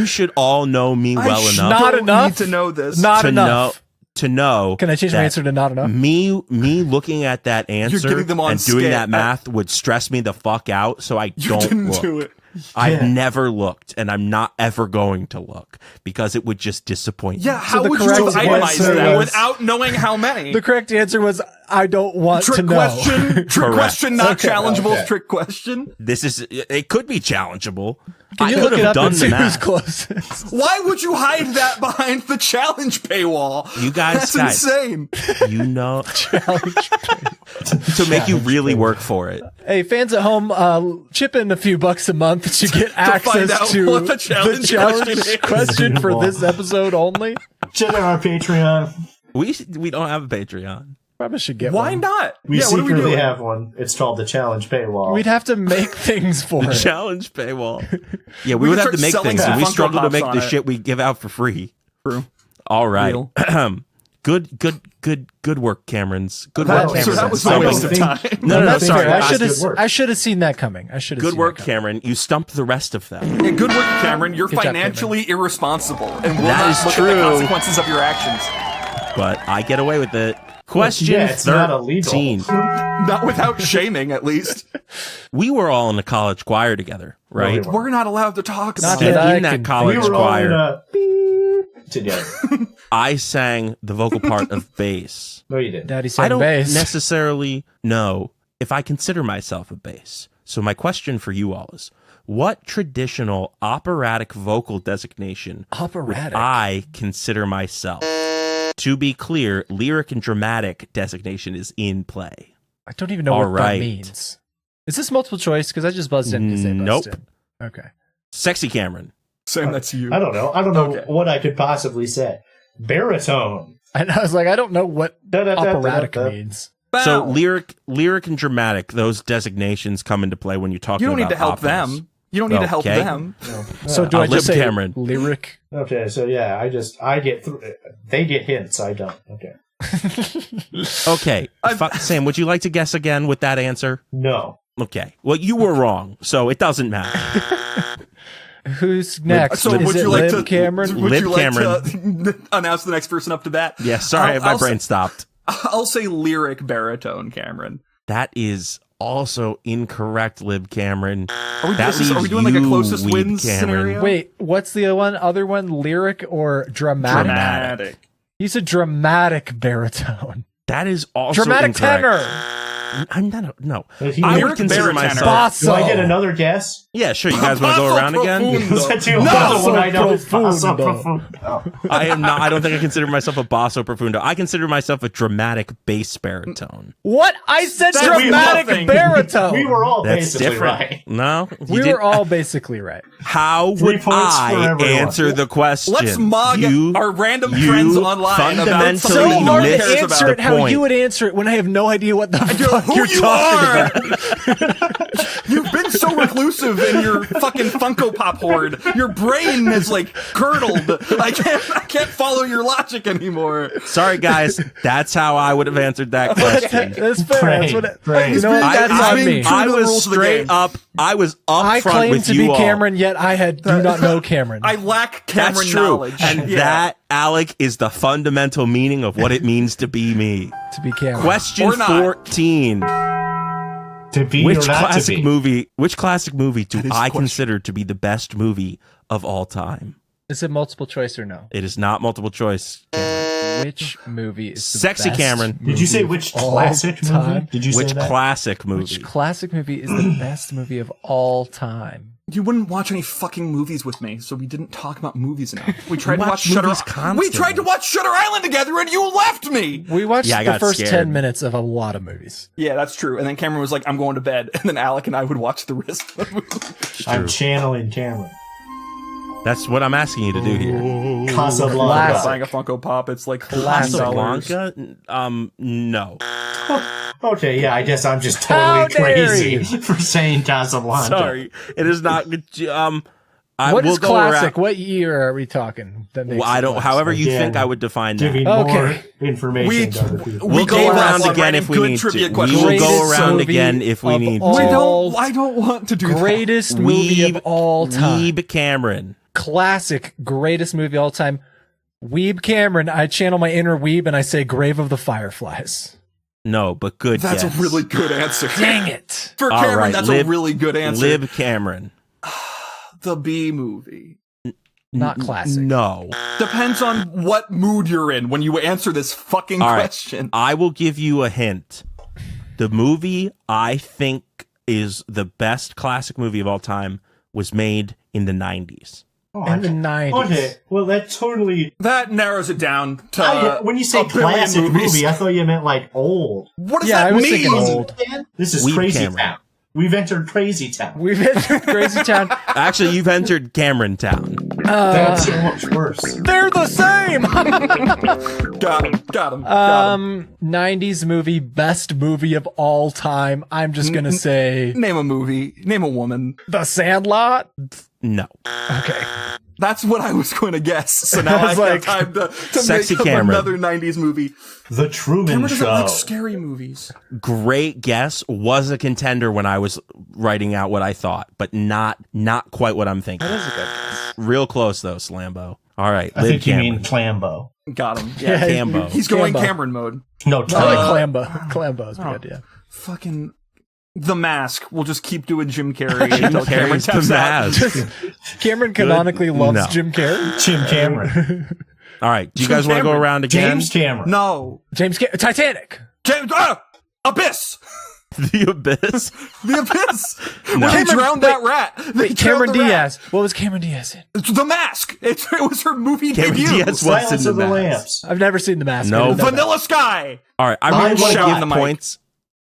should all know me well enough. Not don't enough? need to know this. Not to enough. know. Can I change my that answer to not enough? Me looking at that answer getting them on and doing skit. that math would stress me the fuck out, so I You don't didn't look. do it. I've Yeah. never looked, and I'm not ever going to look because it would just disappoint me. Yeah, how the would you correct have itemized answer that was- without knowing how many? The correct answer was I don't want to Trick know. question, trick Correct. question, not Okay, challengeable. okay. Trick question. It could be challengeable. Can I you could look it have up done and the see who's math. closest? Why would you hide that behind the challenge paywall? You guys, That's insane. You know, to make you really work for it. Hey, fans at home, chip in a few bucks a month to get find access out to what the challenge question is. question for this episode only. Check out our Patreon. We don't have a Patreon. Probably should get Why one. not? We yeah, what are we secretly doing? have one. It's called the Challenge Paywall. We'd have to make things for The it. challenge paywall. Yeah, we We would could have to make start things, selling and we some Funko struggle to Pops make on the it. shit we give out for free. True. All right. Real. Good work, Camerons. Good Wow, work, so Cameron. that was I my don't waste of think- time. No, no, That's sorry. fair. I That's should good have. work. I should have seen that coming. I should have. Good seen work, that coming. Cameron. You stumped the rest of them. Yeah, good work, Cameron. You're Good job, financially irresponsible and will That not is look true. at the consequences of your actions. But I get away with it. Question Yeah, it's not illegal. 13. Not without shaming, at least. We were all in a college choir together, right? we weren't. We're not allowed to talk Not about And that it. I in that can- college we were all in choir, a beep together. I sang the vocal part of bass. No, you didn't. Daddy I sang don't bass. necessarily know if I consider myself a bass. So my question for you all is, what traditional operatic vocal designation would Operatic. I consider myself? To be clear, lyric and dramatic designation is in play. I don't even know All what right. that means. Is this multiple choice? Because I just buzzed in. 'cause they Nope. buzzed in. Okay. Sexy Cameron. Sam, that's you. I don't know. I don't know Okay. what I could possibly say. Baritone. And I was like, I don't know what operatic Da-da-da-da-da. means. So Bow. lyric and dramatic, those designations come into play when you're talking You don't about need to help operas. them. You don't need to help Okay. them. So do I'll I just lip say Cameron. lyric? Okay, so yeah, I get they get hints. I don't. Okay. Okay. Sam, would you like to guess again with that answer? No. Okay. Well, you were wrong, so it doesn't matter. Who's next? So Is would it you like Lib to Cameron? Would Lib you like Cameron. to announce the next person up to bat? Yeah, sorry, my I'll brain stopped. I'll say lyric baritone, Cameron. That is also incorrect, Lib Cameron. Are we, That are we leaves doing like a you, closest Weeb wins Cameron. scenario? Wait, what's the other one? Lyric or dramatic? Dramatic. He's a dramatic baritone. That is also Dramatic incorrect. tenor. I'm not. No, If he I lyric would consider baritone. myself. Basso. Do I get another guess? Yeah, sure. You guys want to go around again? Is that too No! the one I know is Profundo. Basso Profundo. I am not. I don't think I consider myself a basso profundo. I consider myself a dramatic bass baritone. What? I said That means dramatic nothing. baritone. We were all That's basically different. right. No, you We did- were all basically right. How 3 would points for I everyone. answer the question? Let's mog our random you friends online about fundamentally So something hard to missed cares answer about. it how point. you would answer it when I have no idea what the fuck Who you're you talking are? about. You've been so reclusive in your fucking Funko Pop hoard. Your brain is like curdled. I can't follow your logic anymore. Sorry, guys. That's how I would have answered that question. That's fair. Great, That's what it, great. you know what? I, That's on me. I True to the was rules of the straight game. up. I was up I front claim with to you be all. Cameron, yet do not know Cameron. I lack Cameron That's true. knowledge. And Yeah. that, Alec, is the fundamental meaning of what it means to be me. to be Cameron. Question Or not. 14. To be Which or not to classic be. movie do is the I question. consider to be the best movie of all time? Is it multiple choice or no? It is not multiple choice. Which movie is the Sexy best Cameron. Did you say which all classic time? movie? Did you say Which that? classic movie? Which classic movie is the best movie of all time? You wouldn't watch any fucking movies with me, so we didn't talk about movies enough. We tried to watch watch Shutter. movies We constantly. tried to watch Shutter Island together, and you left me. We watched Yeah, I the got first scared. 10 minutes of a lot of movies. Yeah, that's true. And then Cameron was like, "I'm going to bed," and then Alec and I would watch the rest of the movie. I'm channeling Cameron. That's what I'm asking you to do here. Casablanca. Classic. Buying a Funko Pop, it's like Classic. $15. Casablanca? No. Okay, yeah, I guess I'm just How totally dare crazy for saying Casablanca. Sorry. It is not. What we'll is go classic? around- What year are we talking? That makes Well, I it don't. classic? However you Again, think I would define that. Giving Okay. more information to other people. We'll go gave around up on again writing if we good need trivia to. We questions. will Greatest go around movie again if we of need all- to. I don't want to do that. Greatest movie of all time. Weeb Cameron. Classic, greatest movie of all time. Weeb Cameron. I channel my inner Weeb and I say Grave of the Fireflies. No, but good That's guess. a really good answer. Dang it. For All Cameron, right, that's Lib- a really good answer. Lib Cameron. The B movie. Not classic. No. Depends on what mood you're in when you answer this fucking All right. question. I will give you a hint. The movie I think is the best classic movie of all time was made in the 90s. In the 90s. Okay, well that totally. That narrows it down to When you say a billion classic movies. movie, I thought you meant like old. What does Yeah, that I was mean? thinking old. This is Weeb Crazy Cameron. Town. We've entered Crazy Town. We've entered Crazy Town. Actually, you've entered Cameron Town. That's so much worse. They're the same. Got him. Got him. 90s movie, best movie of all time. I'm just gonna say Name a movie. Name a woman. The Sandlot. No. Okay. That's what I was going to guess. So now I I was have like- time to Sexy make up Cameron. another 90s movie. The Truman Cameron doesn't Show. like scary movies. Great guess. Was a contender when I was writing out what I thought, but not quite what I'm thinking. That is a good guess. Real close though, Slambo. All right, I Lib think you Cameron. mean Clambo. Got him. Yeah, Cambo. He's going Cambo. Cameron mode. No, I like Clambo. Clambo. Clambo is good, yeah. Fucking The Mask. We'll just keep doing Jim Carrey until Cameron Carrey's The taps out. Mask. Cameron canonically loves No. Jim Carrey. Jim Cameron. All right, do you guys want to go Cameron. around again? James Cameron. No. Titanic. James. Abyss. The Abyss. The Abyss. No. When they Cameron- drowned that rat. They Wait, Cameron drowned the rat. Diaz. What was Cameron Diaz in? It's The Mask. It was her movie Cameron debut. Diaz was Silence in of the Mask. Lambs. I've never seen The Mask. No. I didn't know that. Vanilla Sky. All right, I I want to shout give in the mic. points.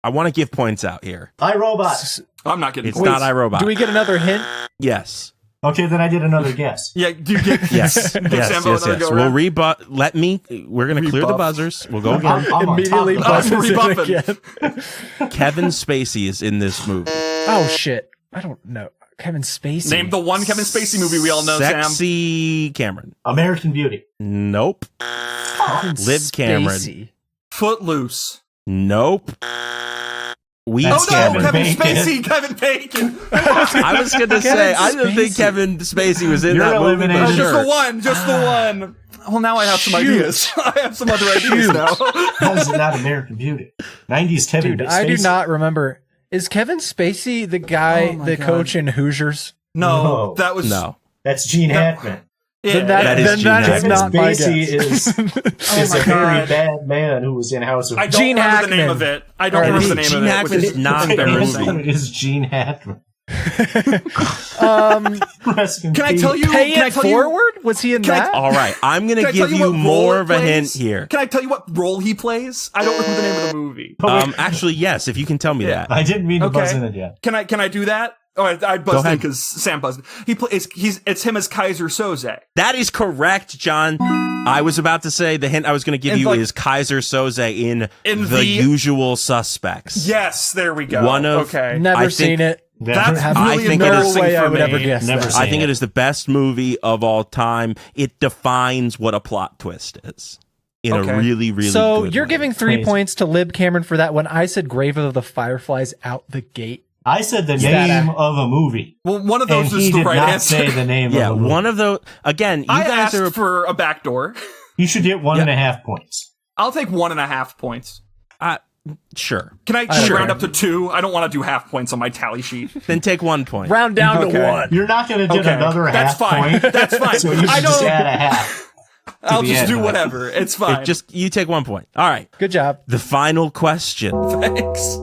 I want to give points out here. iRobot. I'm not getting It's points. not iRobot. Do we get another hint? Yes. Okay, then I did another guess. Yeah, do you get Yes. give yes. Sambo Yes. another Yes. go We'll around? rebut. Let me. We're gonna clear the Rebuff. buzzers. We'll go again. I'm on Immediately top of it. buzzes in rebuffing. again. Kevin Spacey is in this movie. Oh shit! I don't know. Kevin Spacey. Name the one Kevin Spacey movie we all know, Sam. Sexy Cameron. American Beauty. Nope. Kevin Liv Cameron. Spacey. Footloose. Nope. We That's Oh no, Kevin Kevin Bacon. Spacey, Kevin Bacon. I was gonna say I didn't think Spacey. Kevin Spacey was in You're that movie. eliminated. But Just sure. the one, just the one. Well, now I have some Shoot. ideas. I have some other ideas now. How is it not American Beauty? 90s Kevin Dude, Spacey. I do not remember. Is Kevin Spacey the guy, Oh my the God. coach in Hoosiers? No, No. that was No. That's Gene Hackman. Yeah, Then That is then Gene that is Kevin not my Spacey guess. is my a very God. bad man who was in House of I don't Gene remember the name Hackman. of it. I don't All right, remember the name Gene of it. Hackman which is not His embarrassing. name is Gene Hackman. Um, Rest in Can I peace. tell you? Pay Can I It tell you? Forward? Was he in Can I- that? All right, I'm gonna Can I tell give you you what more role of a hint plays? here. Can I tell you what role he plays? I don't remember the name of the movie. Actually, yes. If you can tell me Yeah. that. I didn't mean to Okay. buzz in again. Can I do that? Oh, I Go buzzed in ahead. because Sam buzzed. It's him as Kaiser Soze. That is correct, John. I was about to say the hint I was going to give And you like- is Kaiser Soze in In The the- Usual Suspects. Yes, there we go. One of- okay. Never I think- seen it. That's Have I really think it no is- embarrassing way for I would me. ever guess Never that. seen I think it. it is the best movie of all time. It defines what a plot twist is in Okay. a really, really So good you're way. giving 3 Crazy. points to Lib Cameron for that one. I said Grave of the Fireflies out the gate. I said the that name a- of a movie. Well, one of And those he is the did right not answer. say the name Yeah, of the movie. one of those. Again, you I guys asked are. for a backdoor. You should get 1.5 points. I'll take 1.5 points. Sure. Can I don't round care. up to 2? I don't want to do half points on my tally sheet. Then take 1 point. Round down Okay. to 1. You're not going to get Okay, another that's half fine. point. That's fine. So you I should just don't- add a half. I'll the just end. do whatever. It's fine. Just you take 1 point. All right. Good job. The final question. Thanks.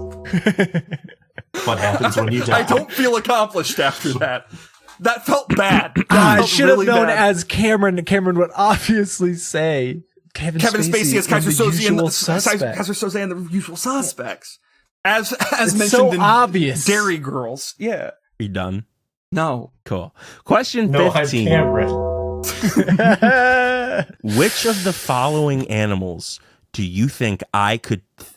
What happens when you die? I don't feel accomplished after that. That felt bad. That I felt should have really known bad. as Cameron. Cameron would obviously say Kevin Spacey as Kaiser in The Soze and Usual the Suspects. Kaiser Soze and the Usual Suspects. As It's mentioned so in obvious. Dairy Girls. Yeah. You done? No. Cool. Question No, I'm 15. Cameron. Which of the following animals do you think I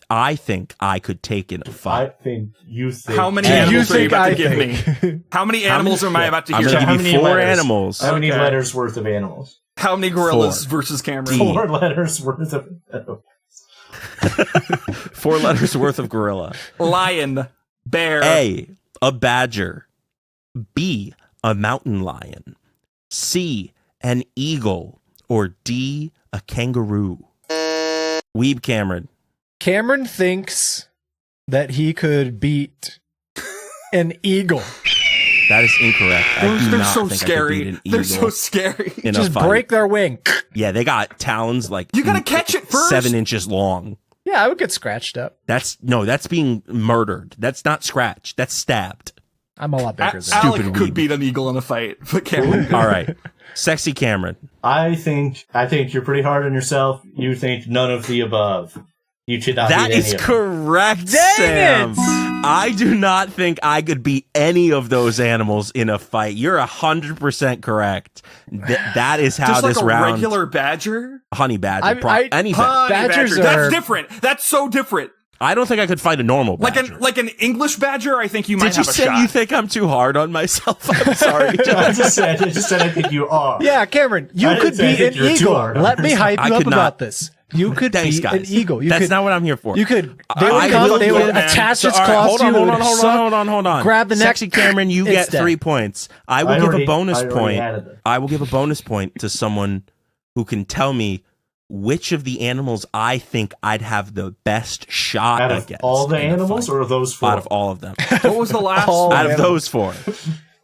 I think I could take in a I fight. think you think. How many You animals are you think about I to give think. me? How many animals am I about to I'm hear? going to How give you many 4 letters? animals. How many Okay. letters worth of animals? How many gorillas 4. versus Cameron? D. 4 letters worth of animals. 4 letters worth of gorilla. Lion, bear. A, a badger. B, a mountain lion. C, an eagle. Or D, a kangaroo. Weeb Cameron. Cameron thinks that he could beat an eagle. That is incorrect. I do They're not so think scary. I could beat an They're eagle so scary. in Just a fight. break their wing. Yeah, they got talons like You gotta catch it first. 7 inches long. Yeah, I would get scratched up. That's being murdered. That's not scratched. That's stabbed. I'm a lot bigger than Alec Stupid could weeb. beat an eagle in a fight, but Cameron. All right. Sexy Cameron. I think you're pretty hard on yourself. You think none of the above. You should not That beat is any of them. correct, Dang Sam. it! I do not think I could beat any of those animals in a fight. You're 100% correct. That is how Just like this a round. regular badger? Honey badger. any badger. Honey Badgers badger. are- That's different. That's so different. I don't think I could fight a normal badger. Like an English badger, I think you might Did you have a say shot. you think I'm too hard on myself? I'm sorry. I just said I think you are. Yeah, Cameron, you I didn't could say I beat think an you're too eagle. hard on Let me hype I you up could not. about this. You could Thanks, beat guys. an eagle. You That's could, not what I'm here for. You could. They I would come. will They would give- attach So, its all right, claws hold to on, you. hold it on, would hold suck, on, hold on. Grab the neck. Sexy Cameron, you it's get dead. 3 points. I will I give already- a bonus I already point. added them. I will give a bonus point to someone who can tell me which of the animals I think I'd have the best shot Out of against. all the in a animals, fight. or those 4? Out of all of them. What was the last All one? Out of animals. those 4.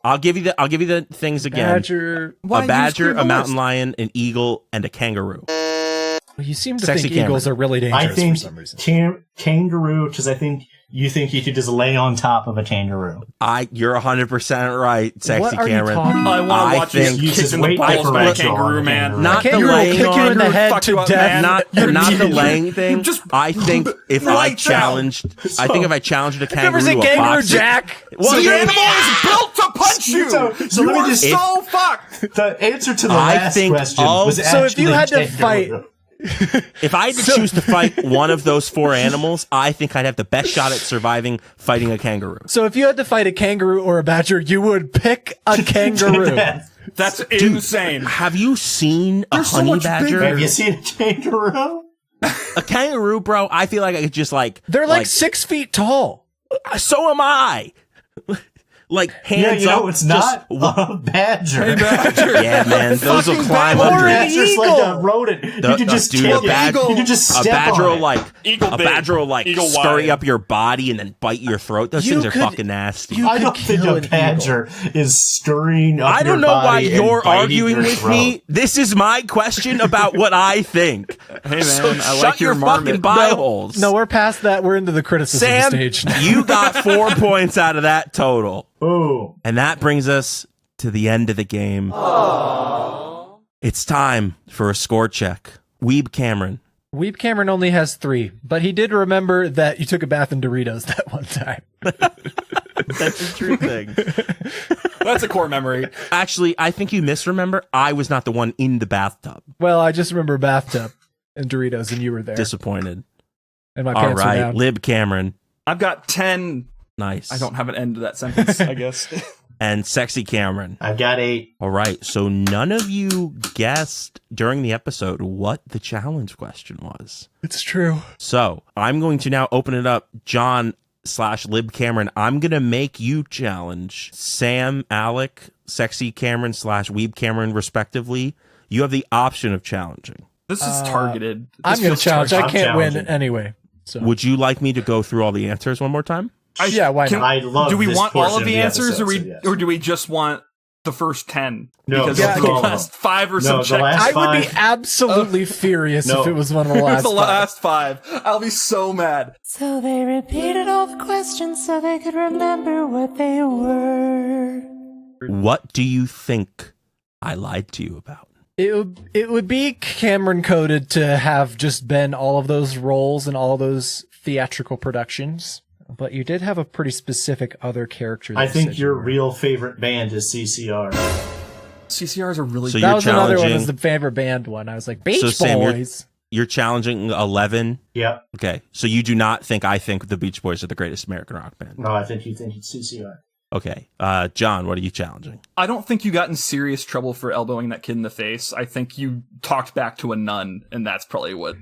I'll give you the things again. Badger. Why A use badger, clear the a mountain list? lion, an eagle, and a kangaroo. You seem to Sexy think eagles Cameron. are really I dangerous think for some reason. kangaroo, because I think you think you could just lay on top of a kangaroo. You're 100% right, Sexy What are you Cameron. talking I want to I watch you think- You kicked just in the wait balls by a differential on kangaroo, the man. kangaroo. Not the Kangaroo will laying kick you in the on, head fuck to you up, death. man. not the laying thing. Just I think if right I down. challenged a kangaroo Never seen to a Kangaroo boxing, Jack. Well, the you- animal is built to punch you. So you let me are just- so fucked. The answer to the I last think question of- was So actually if you had to kangaroo. if I had to choose to fight one of those 4 animals, I think I'd have the best shot at surviving fighting a kangaroo. So if you had to fight a kangaroo or a badger, you would pick a kangaroo. That's insane. Have you seen a They're so honey much badger? bigger. Have you seen a kangaroo? A kangaroo, bro. I feel like I could just They're like 6 feet tall. so am I. Like hands Yeah, you know up. it's not a badger. Yeah, man. Those will climb Or under. an Badger's like eagle. a rodent. You can just dude, kick a bad- it. You can just A step badger on will it. Eagle a big. badger will Eagle scurry wide. up your body and then bite your throat. Those You things are could- fucking nasty. you I could don't think kill a an badger is scurrying up I don't your know why body and you're biting arguing your with throat. me. This is my question about what I think. Hey, man, So I shut like your your fucking marmot. bye holes. No, we're past that. We're into the criticism Sam, stage now. you got 4 points out of that total. Ooh. And that brings us to the end of the game. It's time for a score check. Weeb Cameron. Weeb Cameron only has 3, but he did remember that you took a bath in Doritos that one time. That's a true thing. That's a core memory. Actually, I think you misremember. I was not the one in the bathtub. Well, I just remember bathtub and Doritos, and you were there. Disappointed. And my All pants were right, down. Lib Cameron. I've got 10. Nice. I don't have an end to that sentence, I guess. And Sexy Cameron. I've got 8. All right, so none of you guessed during the episode what the challenge question was. It's true. So I'm going to now open it up. John/Lib Cameron, I'm going to make you challenge Sam, Alec, Sexy Cameron/Weeb Cameron, respectively. You have the option of challenging. This is targeted. This I'm going feels to challenge. targeted. I can't I'm win challenging. anyway. So Would you like me to go through all the answers one more time? yeah, why Can- not? I love Do we this want all portion of the answers, episode, or so yes. or do we just want the first 10? No, because go of through the all of them. last 5 or No, some the check. last I would be 5. absolutely furious No. if it was one of the It's last the 5. last 5. I'll be so mad. So they repeated all the questions so they could remember what they were. What do you think I lied to you about? It would be Cameron coded to have just been all of those roles and all those theatrical productions, but you did have a pretty specific other character. That I you think said your you were. real favorite band is CCR. CCRs are really So That you're was another one. challenging- Was the favorite band one. I was like Beach So, Sam, Boys. you're challenging 11. Yeah. Okay, so you do not think I think the Beach Boys are the greatest American rock band. No, I think you think it's CCR. Okay, John, what are you challenging? I don't think you got in serious trouble for elbowing that kid in the face. I think you talked back to a nun, and that's probably what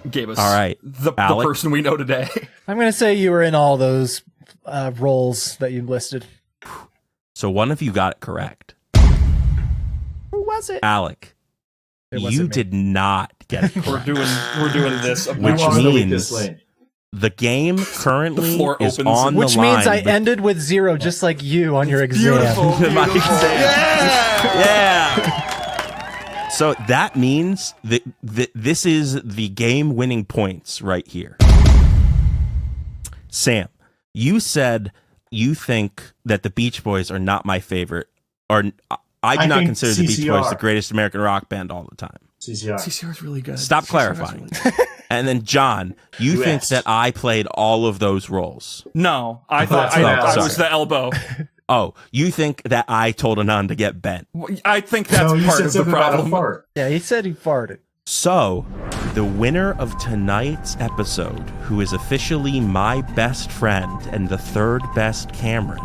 gave us all right. the Alec? person we know today. I'm going to say you were in all those roles that you listed. So one of you got it correct. Who was it? Alec, It wasn't you me. did not get it correct. We're doing this. Which You are the means weakest link. the game currently The floor is opens. on Which the line. means I ended with 0, just like you on your exam. My exam. Yeah. So that means that this is the game-winning points right here. Sam, you said you think that the Beach Boys are not my favorite, or I do not think consider the Beach CCR. Boys the greatest American rock band all the time. CCR. CCR is really good. Stop clarifying. And then John, you think Yes. that I played all of those roles. No, I thought that's what I I was the elbow. Oh, you think that I told a nun to get bent. I think that's No, you part said of the something about a problem. fart. Yeah, he said he farted. So, the winner of tonight's episode, who is officially my best friend and the third best Cameron,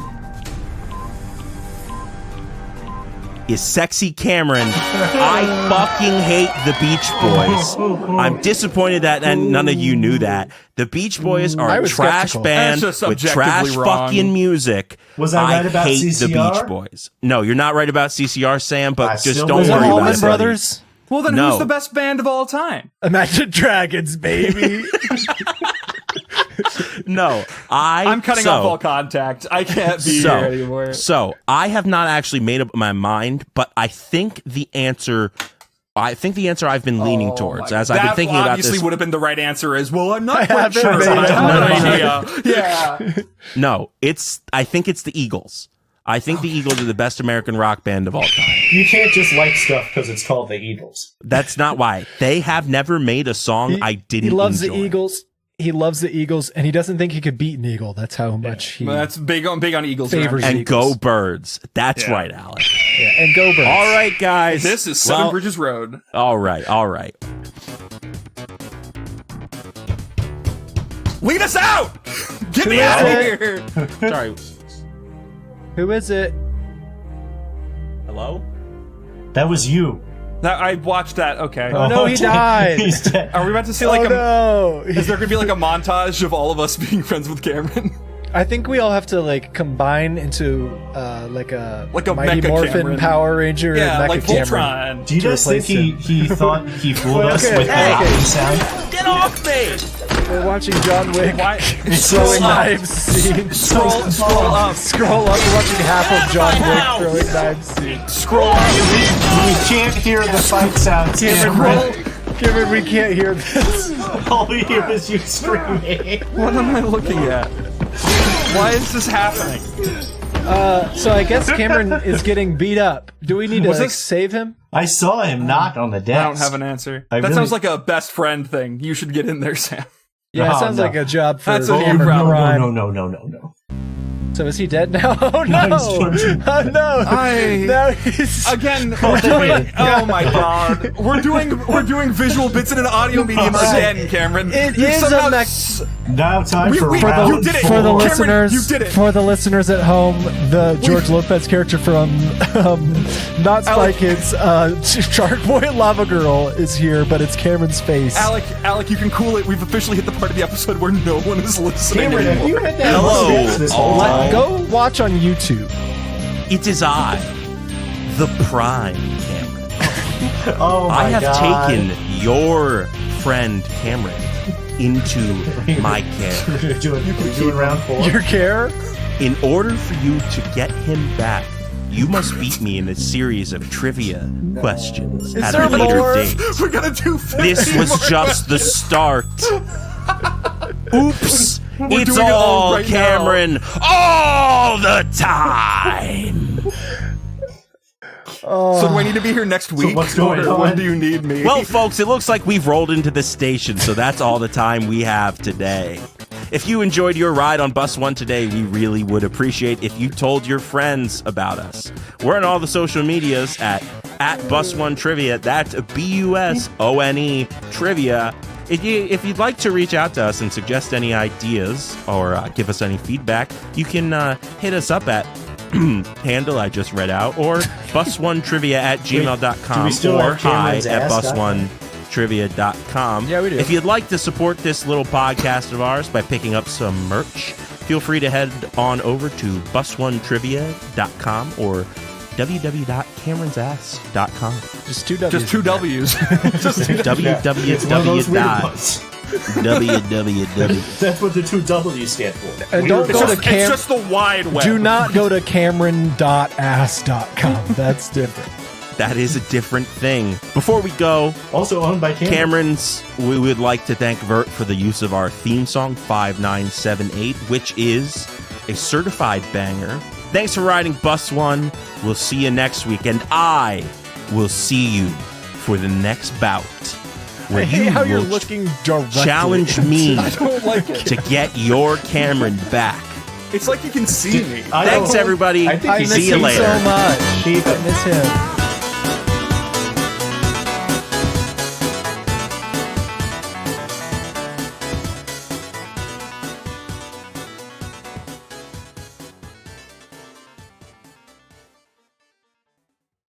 is Sexy Cameron. I fucking hate the Beach Boys. I'm disappointed that and none of you knew that. The Beach Boys are I a was trash skeptical. band That's with just trash objectively wrong. fucking music. Was I right about hate the CCR? Beach Boys. No, you're not right about CCR, Sam, but I just still don't Was it worry about Allman it. Brothers? Well, then No. who's the best band of all time? Imagine Dragons, baby. No, I'm cutting off all contact. I can't be here anymore. So I have not actually made up my mind, but I think the answer I've been leaning towards as I've been thinking about obviously this. would have been the right answer is, well, I'm not quite haven't sure. made But I up have my an idea. Yeah. No, I think it's the Eagles. I think the Eagles are the best American rock band of all time. You can't just like stuff because it's called the Eagles. That's not why. They have never made a song I didn't He loves enjoy. the Eagles. He loves the Eagles, and he doesn't think he could beat an eagle. That's how much he Well, that's big on Eagles. favors And Eagles. go Birds. That's Yeah. right, Alex. Yeah, and go Birds. All right, guys. This is Seven Well, Bridges Road. All right. Lead us out! Get me Who out is of here! Sorry. Who is it? Hello? That was you. I watched that. Okay. Oh, no, he died. He's dead. Are we about to see like Oh no! Is there gonna be like a montage of all of us being friends with Cameron? I think we all have to like combine into like a Like a Mighty Mecha Morphin Cameron. Power Ranger. Yeah, Mecha like Cameron. Voltron. Do you to guys think replace he thought he fooled us Okay, with the hey. knocking sound? Get off me! We're watching John Wick Why? throwing knives scene. Scroll up. Scroll up. We're watching half of John Wick throwing knives scene. Scroll up. We can't hear the fight sounds. Cameron, we can't hear this. All we hear is you screaming. What am I looking at? Why is this happening? So I guess Cameron is getting beat up. Do we need to Was like, this- save him? I saw him knock on the desk. I don't have an answer. I That really- sounds like a best friend thing. You should get in there, Sam. Yeah, No, it sounds no. like a job for That's a new Cameron problem. Prime. No. So is he dead now? Oh no! he's- Oh no! Now he's Again, we're doing. Oh my god, we're doing visual bits in an audio medium again, Cameron. It You is somehow a mech- s- Now time for we- round you did it. for the four. Cameron, listeners. you did it. For the listeners at home, the George Lopez character from not Spy Alec. Kids, Shark Boy Lava Girl is here, but it's Cameron's face. Alec, you can cool it. We've officially hit the part of the episode where no one is listening Cameron, have anymore. you had that Hello, mustache this whole all. time? Go watch on YouTube. It is I, the Prime Cameron. Oh my I have God. taken your friend Cameron into my care. You're doing round four. Your care? In order for you to get him back, you must beat me in a series of trivia questions at there a later more? date. We're gonna do 15 This was more just the start. Oops. It's doing it all all right Cameron all the time. So do I need to be here next week? what's going Or on? when do you need me? Well, folks, it looks like we've rolled into the station, so that's all the time we have today. If you enjoyed your ride on Bus 1 today, we really would appreciate if you told your friends about us. We're on all the social medias at at Bus1 Trivia. That's BUSONE Trivia. If you'd like to reach out to us and suggest any ideas or give us any feedback, you can hit us up at handle I just read out, or bus1trivia@gmail.com, or hi at bus1trivia.com. Yeah, we do. If you'd like to support this little podcast of ours by picking up some merch, feel free to head on over to bus1trivia.com or www.cameronsass.com. Just two W's. Just two W's. www. That's what the two W's stand for. And don't go to It's just the wide web. Do not go to Cameron.ass.com. That's different. That is a different thing. Before we go, Also owned by Cameron's, we would like to thank Vert for the use of our theme song, 5978, which is a certified banger. Thanks for riding Bus One. We'll see you next week, and I will see you for the next bout. Where I hate you how you're will looking directly. challenge me I don't like it. to get your Cameron back. It's like you can see me. Thanks, everybody. I think I he miss See you him later. so much. I miss him.